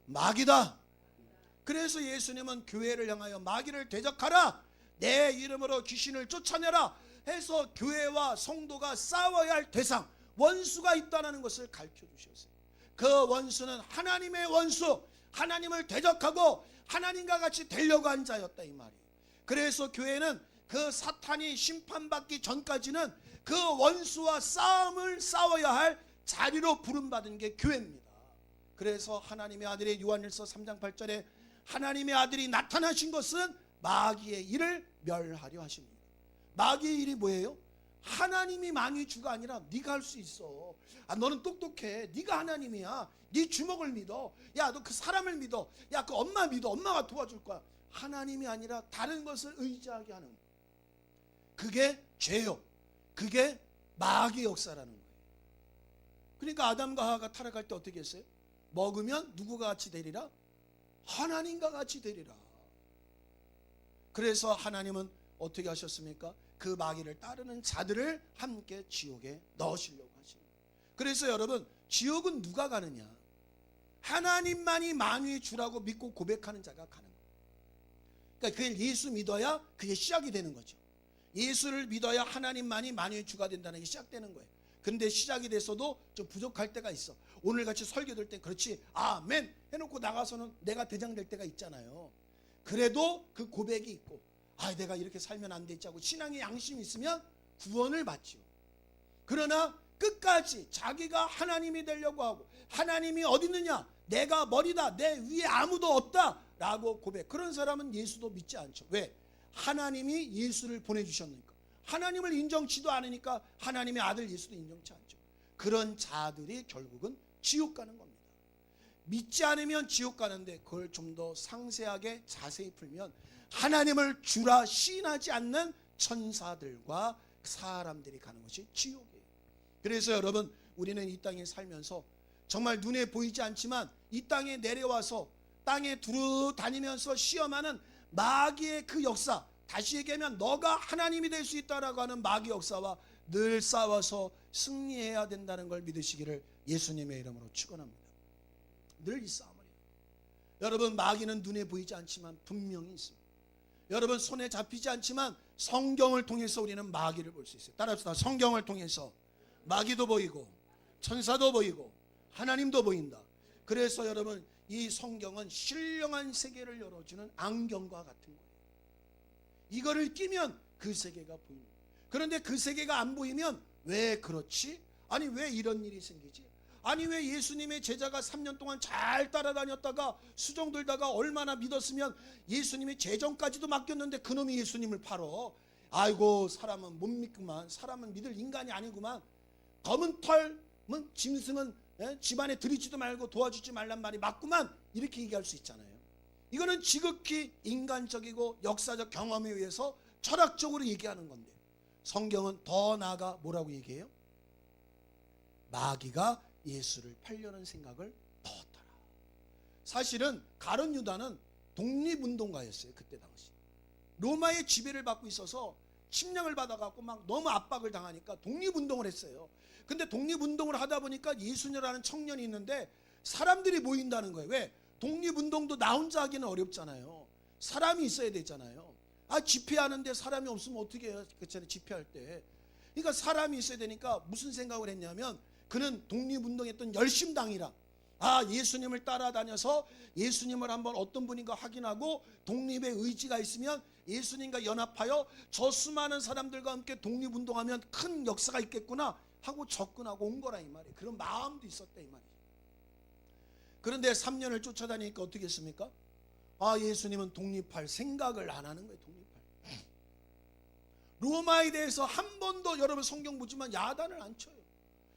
마귀다. 그래서 예수님은 교회를 향하여 마귀를 대적하라, 내 이름으로 귀신을 쫓아내라 해서 교회와 성도가 싸워야 할 대상, 원수가 있다는 것을 가르쳐 주셨어요. 그 원수는 하나님의 원수, 하나님을 대적하고 하나님과 같이 되려고 한 자였다 이 말이에요. 그래서 교회는 그 사탄이 심판받기 전까지는 그 원수와 싸움을 싸워야 할 자리로 부름받은 게 교회입니다. 그래서 하나님의 아들의 요한일서 3장 8절에 하나님의 아들이 나타나신 것은 마귀의 일을 멸하려 하십니다. 마귀의 일이 뭐예요? 하나님이 만유의 주가 아니라 네가 할 수 있어. 너는 똑똑해. 네가 하나님이야. 네 주먹을 믿어. 야, 너 그 사람을 믿어. 야, 그 엄마 믿어. 엄마가 도와줄 거야. 하나님이 아니라 다른 것을 의지하게 하는, 그게 죄요. 그게 마귀의 역사라는 거예요. 그러니까 아담과 하와가 타락할 때 어떻게 했어요? 먹으면 누구가 같이 되리라? 하나님과 같이 되리라. 그래서 하나님은 어떻게 하셨습니까? 그 마귀를 따르는 자들을 함께 지옥에 넣으시려고 하시는 거예요. 그래서 여러분 지옥은 누가 가느냐? 하나님만이 만유의 주라고 믿고 고백하는 자가 가는 거예요. 그러니까 그걸 예수 믿어야 그게 시작이 되는 거죠. 예수를 믿어야 하나님만이 만유의 주가 된다는 게 시작되는 거예요. 근데 시작이 됐어도 좀 부족할 때가 있어. 오늘같이 설교 될 때 그렇지 아멘 해놓고 나가서는 내가 대장 될 때가 있잖아요. 그래도 그 고백이 있고 내가 이렇게 살면 안 되지 하고 신앙의 양심이 있으면 구원을 받죠. 그러나 끝까지 자기가 하나님이 되려고 하고 하나님이 어디 있느냐, 내가 머리다, 내 위에 아무도 없다 라고 고백, 그런 사람은 예수도 믿지 않죠. 왜? 하나님이 예수를 보내주셨으니까. 하나님을 인정치도 않으니까 하나님의 아들 예수도 인정치 않죠. 그런 자들이 결국은 지옥 가는 겁니다. 믿지 않으면 지옥 가는데 그걸 좀 더 상세하게 자세히 풀면 하나님을 주라 시인하지 않는 천사들과 사람들이 가는 것이 지옥이에요. 그래서 여러분 우리는 이 땅에 살면서 정말 눈에 보이지 않지만 이 땅에 내려와서 땅에 두루 다니면서 시험하는 마귀의 그 역사, 다시 얘기하면 너가 하나님이 될 수 있다라고 하는 마귀 역사와 늘 싸워서 승리해야 된다는 걸 믿으시기를 예수님의 이름으로 축원합니다. 늘 이 싸움을 해요. 여러분, 마귀는 눈에 보이지 않지만 분명히 있습니다. 여러분, 손에 잡히지 않지만 성경을 통해서 우리는 마귀를 볼 수 있어요. 따라합시다. 성경을 통해서 마귀도 보이고 천사도 보이고 하나님도 보인다. 그래서 여러분, 이 성경은 신령한 세계를 열어주는 안경과 같은 거예요. 이거를 끼면 그 세계가 보입니다. 그런데 그 세계가 안 보이면 왜 그렇지? 아니, 왜 이런 일이 생기지? 아니, 왜 예수님의 제자가 3년 동안 잘 따라다녔다가 수종 들다가 얼마나 믿었으면 예수님의 재정까지도 맡겼는데 그놈이 예수님을 팔어? 아이고, 사람은 못 믿구만. 사람은 믿을 인간이 아니구만. 검은 털은 짐승은 집안에 들이지도 말고 도와주지 말란 말이 맞구만. 이렇게 얘기할 수 있잖아요. 이거는 지극히 인간적이고 역사적 경험에 의해서 철학적으로 얘기하는 건데, 성경은 더 나아가 뭐라고 얘기해요? 마귀가 예수를 팔려는 생각을 넣었더라. 사실은 가룟 유다는 독립운동가였어요. 그때 당시 로마의 지배를 받고 있어서 침략을 받아갖고 막 너무 압박을 당하니까 독립운동을 했어요. 근데 독립운동을 하다 보니까 예수녀라는 청년이 있는데 사람들이 모인다는 거예요. 왜? 독립운동도 나 혼자 하기는 어렵잖아요. 사람이 있어야 되잖아요. 집회하는데 사람이 없으면 어떻게 해요? 그렇잖아요. 집회할 때. 그러니까 사람이 있어야 되니까 무슨 생각을 했냐면, 그는 독립운동했던 열심당이라, 예수님을 따라다녀서 예수님을 한번 어떤 분인가 확인하고 독립의 의지가 있으면 예수님과 연합하여 저 수많은 사람들과 함께 독립운동하면 큰 역사가 있겠구나 하고 접근하고 온 거라 이 말이에요. 그런 마음도 있었다 이 말이에요. 그런데 3년을 쫓아다니니까 어떻게 했습니까? 예수님은 독립할 생각을 안 하는 거예요. 독립할. 로마에 대해서 한 번도, 여러분 성경 보지만 야단을 안 쳐요.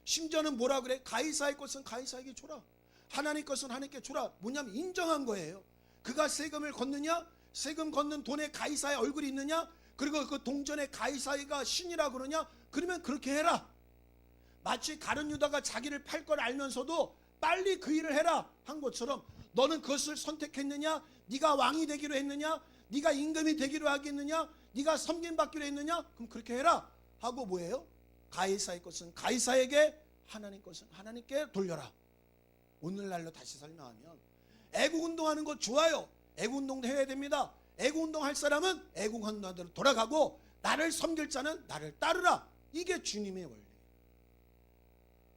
심지어는 뭐라 그래? 가이사의 것은 가이사에게 줘라, 하나님 것은 하나님께 줘라. 뭐냐면 인정한 거예요. 그가 세금을 걷느냐? 세금 걷는 돈에 가이사의 얼굴이 있느냐? 그리고 그 동전에 가이사가 신이라 그러냐? 그러면 그렇게 해라. 마치 가룟 유다가 자기를 팔 걸 알면서도 빨리 그 일을 해라 한 것처럼, 너는 그것을 선택했느냐? 네가 왕이 되기로 했느냐? 네가 임금이 되기로 하겠느냐? 네가 섬김받기로 했느냐? 그럼 그렇게 해라 하고 뭐예요? 가이사의 것은 가이사에게, 하나님 것은 하나님께 돌려라. 오늘날로 다시 설명하면, 애국운동하는 거 좋아요. 애국운동도 해야 됩니다. 애국운동 할 사람은 애국운동하는 대로 돌아가고, 나를 섬길 자는 나를 따르라. 이게 주님의 원리예요.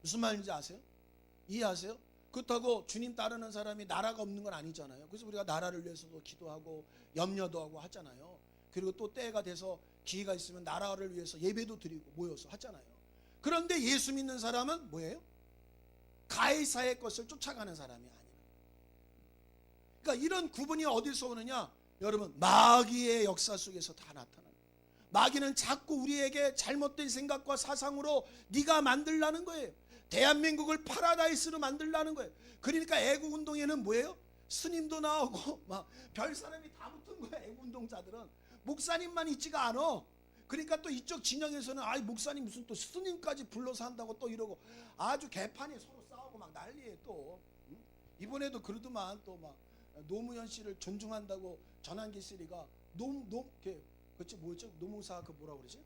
무슨 말인지 아세요? 이해하세요? 그렇다고 주님 따르는 사람이 나라가 없는 건 아니잖아요. 그래서 우리가 나라를 위해서도 기도하고 염려도 하고 하잖아요. 그리고 또 때가 돼서 기회가 있으면 나라를 위해서 예배도 드리고 모여서 하잖아요. 그런데 예수 믿는 사람은 뭐예요? 가이사의 것을 쫓아가는 사람이 아니에요. 그러니까 이런 구분이 어디서 오느냐? 여러분, 마귀의 역사 속에서 다 나타나요. 마귀는 자꾸 우리에게 잘못된 생각과 사상으로 네가 만들라는 거예요. 대한민국을 파라다이스로 만들라는 거예요. 그러니까 애국운동에는 뭐예요? 스님도 나오고 막 별 사람이 다 붙은 거예요. 애국운동자들은 목사님만 있지가 않아. 그러니까 또 이쪽 진영에서는 목사님 무슨 또 스님까지 불러서 한다고 또 이러고 아주 개판이 서로 싸우고 막 난리예요. 또 이번에도 그러더만, 또 막 노무현 씨를 존중한다고 전한기 씨가 그치 뭐였죠? 노무사 그 뭐라 그러지?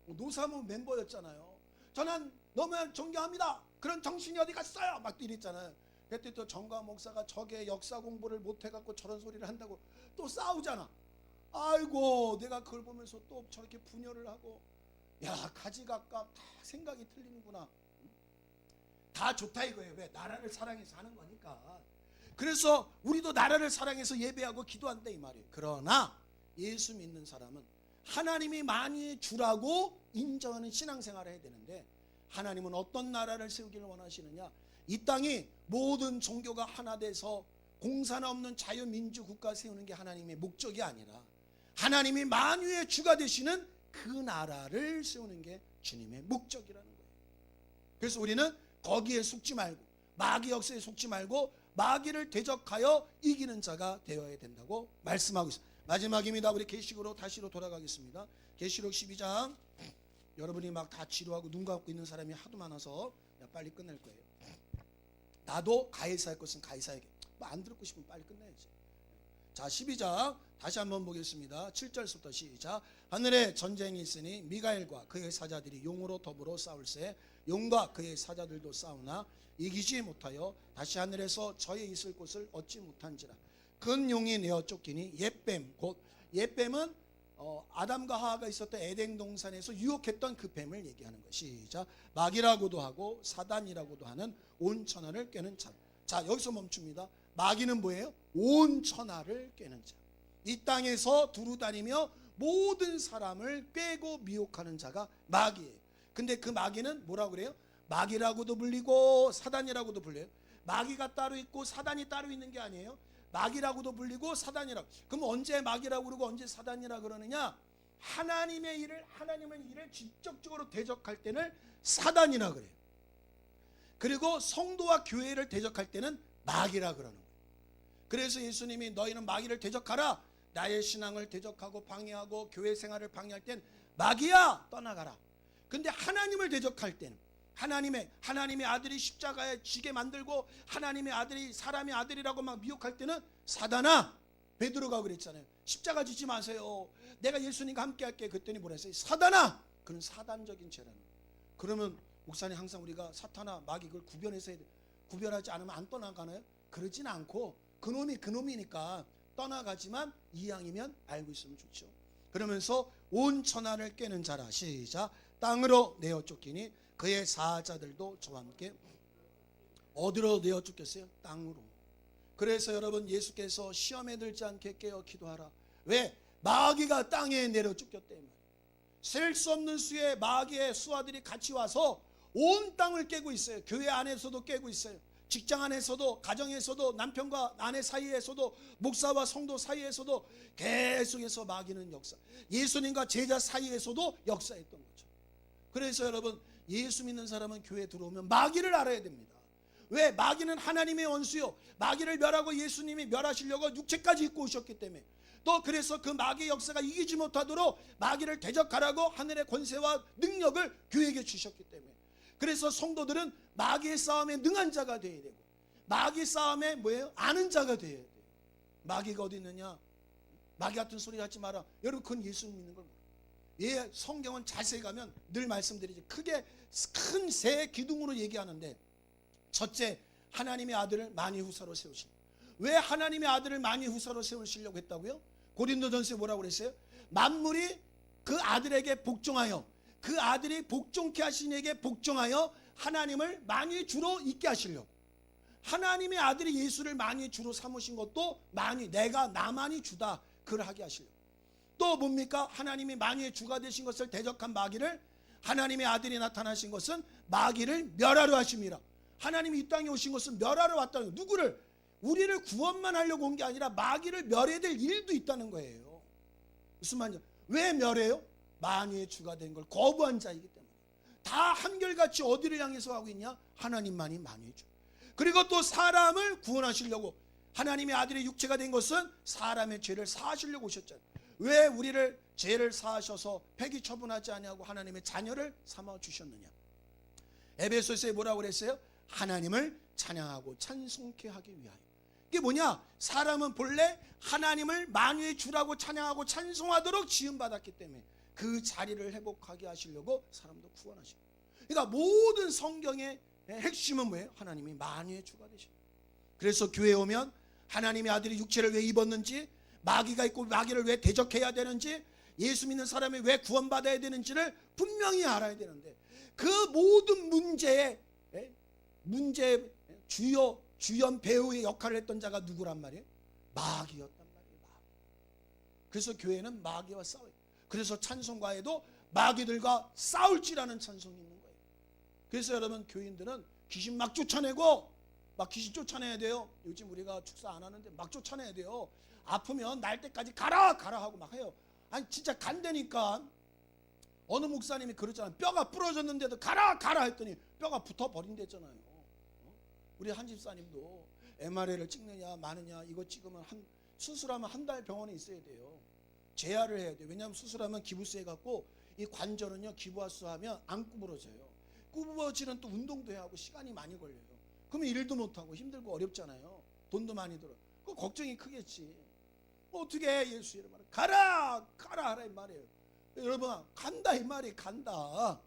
노사모 멤버였잖아요. 저는 노무현 존경합니다. 그런 정신이 어디 갔어요? 막 이랬잖아요. 그때 또 정광 목사가 저게 역사 공부를 못 해갖고 저런 소리를 한다고 또 싸우잖아. 아이고, 내가 그걸 보면서 또 저렇게 분열을 하고, 가지각각 다 생각이 틀리는구나. 다 좋다 이거예요. 왜? 나라를 사랑해서 하는 거니까. 그래서 우리도 나라를 사랑해서 예배하고 기도한다 이 말이에요. 그러나 예수 믿는 사람은 하나님이 많이 주라고 인정하는 신앙생활을 해야 되는데, 하나님은 어떤 나라를 세우기를 원하시느냐? 이 땅이 모든 종교가 하나 돼서 공산화 없는 자유민주 국가 세우는 게 하나님의 목적이 아니라, 하나님이 만유의 주가 되시는 그 나라를 세우는 게 주님의 목적이라는 거예요. 그래서 우리는 거기에 속지 말고, 마귀 역사에 속지 말고 마귀를 대적하여 이기는 자가 되어야 된다고 말씀하고 있습니다. 마지막입니다. 우리 계시록으로 다시로 돌아가겠습니다. 계시록 12장. 여러분이 막 다 지루하고 눈 감고 있는 사람이 하도 많아서 빨리 끝낼 거예요. 나도 가해사할 것은 가해사에게. 뭐 안 듣고 싶으면 빨리 끝내야지. 자, 12장 다시 한번 보겠습니다. 7절부터 시작. 하늘에 전쟁이 있으니 미가엘과 그의 사자들이 용으로 더불어 싸울세 용과 그의 사자들도 싸우나 이기지 못하여 다시 하늘에서 저의 있을 곳을 얻지 못한지라. 큰 용이 내어 쫓기니 옛뱀 곧 옛뱀은 아담과 하와가 있었던 에덴 동산에서 유혹했던 그 뱀을 얘기하는 것이 시작. 마귀라고도 하고 사단이라고도 하는 온 천하를 꿰는 자. 자, 여기서 멈춥니다. 마귀는 뭐예요? 온 천하를 꿰는 자. 이 땅에서 두루 다니며 모든 사람을 꿰고 미혹하는 자가 마귀예요. 근데 그 마귀는 뭐라고 그래요? 마귀라고도 불리고 사단이라고도 불려요. 마귀가 따로 있고 사단이 따로 있는 게 아니에요. 마귀라고도 불리고 사단이라고. 그럼 언제 마귀라고 그러고 언제 사단이라고 그러느냐? 하나님의 일을 직접적으로 대적할 때는 사단이라 그래요. 그리고 성도와 교회를 대적할 때는 마귀라 그러는 거예요. 그래서 예수님이 너희는 마귀를 대적하라. 나의 신앙을 대적하고 방해하고 교회 생활을 방해할 땐 마귀야 떠나가라. 근데 하나님을 대적할 때는 하나님의 아들이 십자가에 지게 만들고 하나님의 아들이 사람의 아들이라고 막 미혹할 때는 사단아, 베드로가 그랬잖아요. 십자가 지지 마세요. 내가 예수님과 함께 할게. 그랬더니 뭐라 했어요? 사단아. 그건 사단적인 죄라는 거예요. 그러면 목사님 항상 우리가 사탄아 마귀 그걸 구별해서 해야 돼. 구별하지 않으면 안 떠나가나요? 그러진 않고 그놈이 그놈이니까 떠나가지만 이왕이면 알고 있으면 좋죠. 그러면서 온 천하를 꿰는 자라. 시작. 땅으로 내어 쫓기니 그의 사자들도 저와 함께 어디로 내어 쫓겼어요? 땅으로. 그래서 여러분 예수께서 시험에 들지 않게 깨어 기도하라. 왜? 마귀가 땅에 내려 쫓겼대 말이에요. 셀 수 없는 수의 마귀의 수하들이 같이 와서 온 땅을 깨고 있어요. 교회 안에서도 깨고 있어요. 직장 안에서도, 가정에서도, 남편과 아내 사이에서도, 목사와 성도 사이에서도 계속해서 마귀는 역사. 예수님과 제자 사이에서도 역사했던 거죠. 그래서 여러분 예수 믿는 사람은 교회에 들어오면 마귀를 알아야 됩니다. 왜? 마귀는 하나님의 원수요. 마귀를 멸하고 예수님이 멸하시려고 육체까지 입고 오셨기 때문에. 또 그래서 그 마귀의 역사가 이기지 못하도록 마귀를 대적하라고 하늘의 권세와 능력을 교회에게 주셨기 때문에. 그래서 성도들은 마귀의 싸움에 능한 자가 되어야 되고 마귀 싸움에 뭐예요? 아는 자가 되어야 돼요. 마귀가 어디 있느냐? 마귀 같은 소리 하지 마라. 여러분 그건 예수 믿는 걸 몰라요. 예, 성경은 자세히 가면 늘 말씀드리지. 크게 큰 세 기둥으로 얘기하는데 첫째, 하나님의 아들을 만유의 후사로 세우신. 왜 하나님의 아들을 만유의 후사로 세우시려고 했다고요? 고린도전서에 뭐라고 그랬어요? 만물이 그 아들에게 복종하여 그 아들이 복종케 하신 이에게 복종하여 하나님을 만유의 주로 있게 하시려고. 하나님의 아들이 예수를 만유의 주로 삼으신 것도 내가 나만이 주다 그를 하게 하시려고. 또 뭡니까? 하나님이 만유의 주가 되신 것을 대적한 마귀를 하나님의 아들이 나타나신 것은 마귀를 멸하려 하심이라. 하나님이 이 땅에 오신 것은 멸하러 왔다는 거예요. 누구를? 우리를 구원만 하려고 온 게 아니라 마귀를 멸해야 될 일도 있다는 거예요. 무슨 말이냐? 왜 멸해요? 만유의 주가 된 걸 거부한 자이기 때문에. 다 한결같이 어디를 향해서 하고 있냐? 하나님만이 만유의 주. 그리고 또 사람을 구원하시려고 하나님의 아들의 육체가 된 것은 사람의 죄를 사하시려고 오셨잖아요. 왜 우리를 죄를 사하셔서 폐기 처분하지 아니하고 하나님의 자녀를 삼아 주셨느냐? 에베소서에 뭐라고 그랬어요? 하나님을 찬양하고 찬송케 하기 위하여. 이게 뭐냐? 사람은 본래 하나님을 만유의 주라고 찬양하고 찬송하도록 지음받았기 때문에 그 자리를 회복하게 하시려고 사람도 구원하시고. 그러니까 모든 성경의 핵심은 뭐예요? 하나님이 만유의 주가 되십니다. 그래서 교회에 오면 하나님의 아들이 육체를 왜 입었는지, 마귀가 있고 마귀를 왜 대적해야 되는지, 예수 믿는 사람이 왜 구원받아야 되는지를 분명히 알아야 되는데 그 모든 문제의 주연 배우의 역할을 했던 자가 누구란 말이에요? 마귀였단 말이에요. 마귀. 그래서 교회는 마귀와 싸워요. 그래서 찬송가에도 마귀들과 싸울지라는 찬송이 있는 거예요. 그래서 여러분 교인들은 귀신 막 쫓아내고 막 귀신 쫓아내야 돼요. 요즘 우리가 축사 안 하는데 막 쫓아내야 돼요. 아프면 날 때까지 가라 하고 막 해요. 아니 진짜 간다니까. 어느 목사님이 그러잖아요. 뼈가 부러졌는데도 가라 했더니 뼈가 붙어버린댔잖아요. 우리 한 집사님도 MRI를 찍느냐 마느냐 이거 찍으면 수술하면 한 달 병원에 있어야 돼요. 재활을 해야 돼요. 왜냐하면 수술하면 기부스 해갖고 이 관절은요 기부하수하면 안 구부러져요. 구부러지는 또 운동도 해야 하고 시간이 많이 걸려요. 그러면 일도 못하고 힘들고 어렵잖아요. 돈도 많이 들어. 그 걱정이 크겠지. 어떻게 해? 예수 이름으로 가라 하라 이 말이에요. 여러분 간다 이 말이 간다.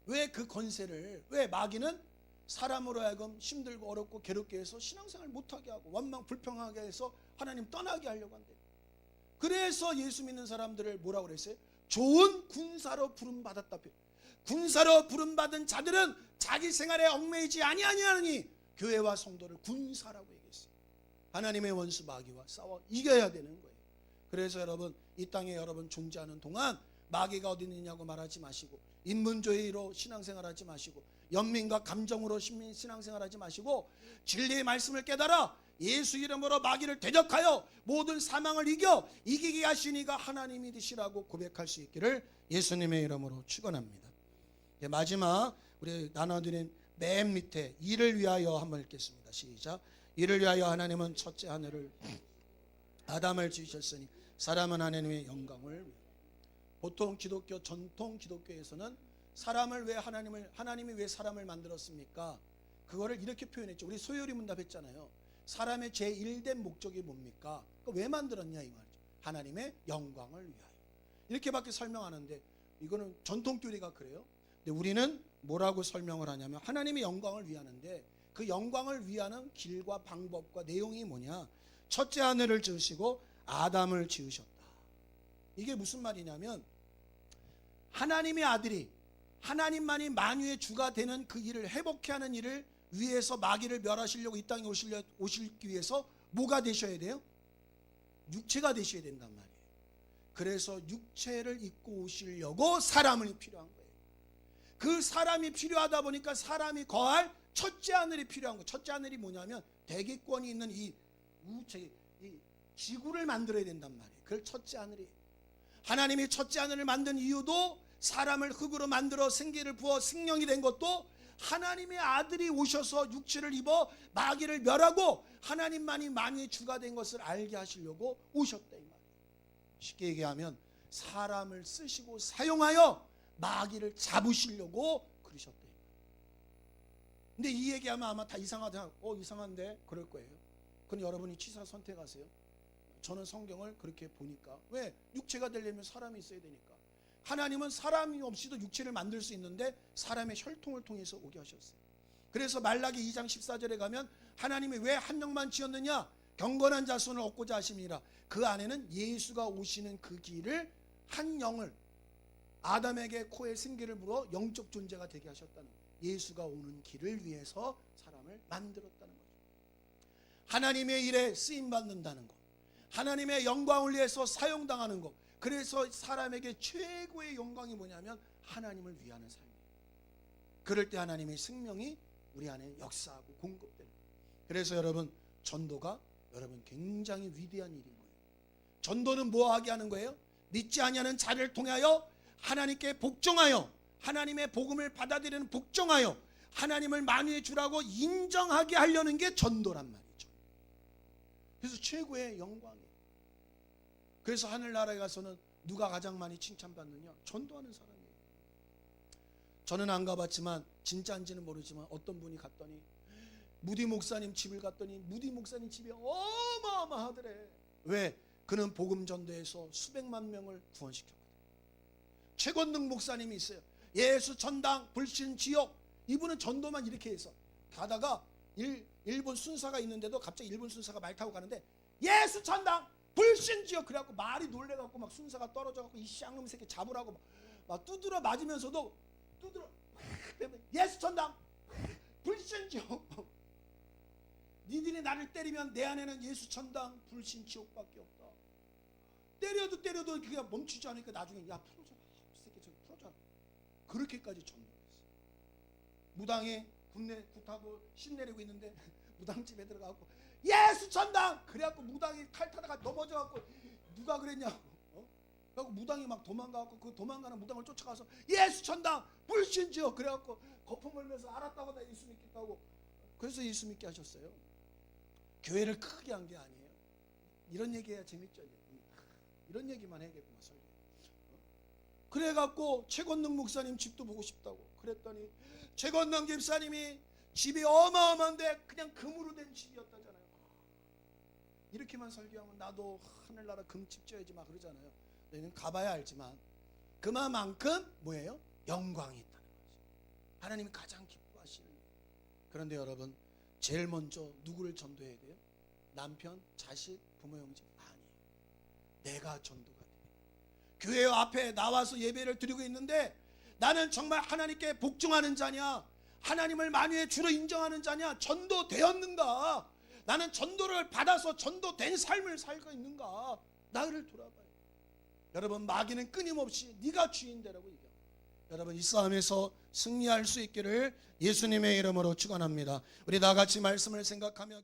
왜 그 권세를, 왜 마귀는 사람으로 하여금 힘들고 어렵고 괴롭게 해서 신앙생활 못하게 하고 원망 불평하게 해서 하나님 떠나게 하려고 한대. 그래서 예수 믿는 사람들을 뭐라고 그랬어요? 좋은 군사로 부름받았다. 군사로 부름받은 자들은 자기 생활에 얽매이지 아니하니 교회와 성도를 군사라고 얘기했어요. 하나님의 원수 마귀와 싸워 이겨야 되는 거예요. 그래서 여러분 이 땅에 여러분 존재하는 동안 마귀가 어디 있느냐고 말하지 마시고, 인문주의로 신앙생활하지 마시고, 연민과 감정으로 신앙생활하지 마시고, 진리의 말씀을 깨달아 예수 이름으로 마귀를 대적하여 모든 사망을 이기게 하시니가 하나님이 되시라고 고백할 수 있기를 예수님의 이름으로 축원합니다. 마지막 우리 나눠드린 맨 밑에 이를 위하여 한번 읽겠습니다. 시작. 이를 위하여 하나님은 첫째 하늘을 아담을 지으셨으니 사람은 하나님의 영광을. 보통 기독교 전통 기독교에서는 사람을 왜 하나님이 왜 사람을 만들었습니까? 그거를 이렇게 표현했죠. 우리 소요리 문답했잖아요. 사람의 제1된 목적이 뭡니까? 왜 만들었냐 이 말이죠. 하나님의 영광을 위하여. 이렇게밖에 설명하는데 이거는 전통 교리가 그래요. 근데 우리는 뭐라고 설명을 하냐면 하나님의 영광을 위하는데 그 영광을 위하는 길과 방법과 내용이 뭐냐? 첫째 하늘을 지으시고 아담을 지으셨다. 이게 무슨 말이냐면 하나님의 아들이 하나님만이 만유의 주가 되는 그 일을 회복케 하는 일을 위해서 마귀를 멸하시려고 이 땅에 오시기 위해서 뭐가 되셔야 돼요? 육체가 되셔야 된단 말이에요. 그래서 육체를 입고 오시려고 사람이 필요한 거예요. 그 사람이 필요하다 보니까 사람이 거할 첫째 하늘이 필요한 거예요. 첫째 하늘이 뭐냐면 대기권이 있는 이 우체, 이 지구를 만들어야 된단 말이에요. 그걸 첫째 하늘이에요. 하나님이 첫째 하늘을 만든 이유도 사람을 흙으로 만들어 생기를 부어 생명이 된 것도 하나님의 아들이 오셔서 육체를 입어 마귀를 멸하고 하나님만이 만유의 주가 된 것을 알게 하시려고 오셨다 이 말이에요. 쉽게 얘기하면 사람을 쓰시고 사용하여 마귀를 잡으시려고 그러셨다 이 말이에요. 근데 이 얘기하면 아마 다 이상하다. 이상한데 그럴 거예요. 그건 여러분이 취사 선택하세요. 저는 성경을 그렇게 보니까 왜? 육체가 되려면 사람이 있어야 되니까. 하나님은 사람이 없이도 육체를 만들 수 있는데 사람의 혈통을 통해서 오게 하셨어요. 그래서 말라기 2장 14절에 가면 하나님이 왜 한 영만 지었느냐? 경건한 자손을 얻고자 하심이라. 그 안에는 예수가 오시는 그 길을 한 영을 아담에게 코에 생기를 불어 영적 존재가 되게 하셨다는 거예요. 예수가 오는 길을 위해서 사람을 만들었다는 거죠. 하나님의 일에 쓰임받는다는 것, 하나님의 영광을 위해서 사용당하는 것. 그래서 사람에게 최고의 영광이 뭐냐면 하나님을 위하는 삶이에요. 그럴 때 하나님의 생명이 우리 안에 역사하고 공급되는 거예요. 그래서 여러분 전도가 여러분 굉장히 위대한 일인 거예요. 전도는 뭐하게 하는 거예요? 믿지 아니하는 자를 통하여 하나님께 복종하여 하나님의 복음을 받아들이는 복종하여 하나님을 만유의 주라고 인정하게 하려는 게 전도란 말이죠. 그래서 최고의 영광이에요. 그래서 하늘나라에 가서는 누가 가장 많이 칭찬받느냐? 전도하는 사람이에요. 저는 안 가봤지만 진짜인지는 모르지만 어떤 분이 갔더니 무디 목사님 집을 갔더니 무디 목사님 집이 어마어마하더래. 왜? 그는 복음 전도에서 수백만 명을 구원시켰거든. 최건능 목사님이 있어요. 예수 전당 불신 지역. 이분은 전도만 이렇게 해서 가다가 일본 순사가 있는데도 갑자기 일본 순사가 말 타고 가는데 예수 전당 불신 지역. 그래갖고 말이 놀래갖고 막 순사가 떨어져갖고 이 쌍놈 새끼 잡으라고 막 두드려 맞으면서도 예수 전당 불신 지역. 니들이 나를 때리면 내 안에는 예수 천당 불신 지옥밖에 없다. 때려도 그게 멈추지 않으니까 나중에 야 풀어줘라. 이 새끼 좀 풀어줘라. 그렇게까지 전도했어. 무당이 굿하고 신내리고 있는데 무당집에 들어가고 예수 천당. 그래갖고 무당이 칼 타다가 넘어져갖고 누가 그랬냐고. 그래갖고 무당이 막 도망가갖고 그 도망가는 무당을 쫓아가서 예수 천당 불신 지역. 그래갖고 거품 물면서 알았다고 나 예수 믿겠다고. 그래서 예수 믿게 하셨어요. 교회를 크게 한 게 아니에요. 이런 얘기해야 재밌죠. 이런 얘기만 해야겠구만 설교. 그래갖고 최건능 목사님 집도 보고 싶다고 그랬더니 최건능 집사님이 집이 어마어마한데 그냥 금으로 된 집이었다잖아요. 이렇게만 설교하면 나도 하늘나라 금집 지어야지 막 그러잖아요. 너희는 가봐야 알지만 그만큼 뭐예요? 영광이 있다는 거죠. 하나님이 가장 기뻐하시는. 그런데 여러분, 제일 먼저 누구를 전도해야 돼요? 남편, 자식, 부모, 형제? 아니에요. 내가 전도가 돼요. 교회 앞에 나와서 예배를 드리고 있는데 나는 정말 하나님께 복종하는 자냐, 하나님을 만유의 주로 인정하는 자냐, 전도되었는가, 나는 전도를 받아서 전도된 삶을 살고 있는가, 나를 돌아봐요. 여러분, 마귀는 끊임없이 네가 주인되라고 얘기합니다. 여러분, 이 싸움에서 승리할 수 있기를 예수님의 이름으로 축원합니다. 우리 다 같이 말씀을 생각하며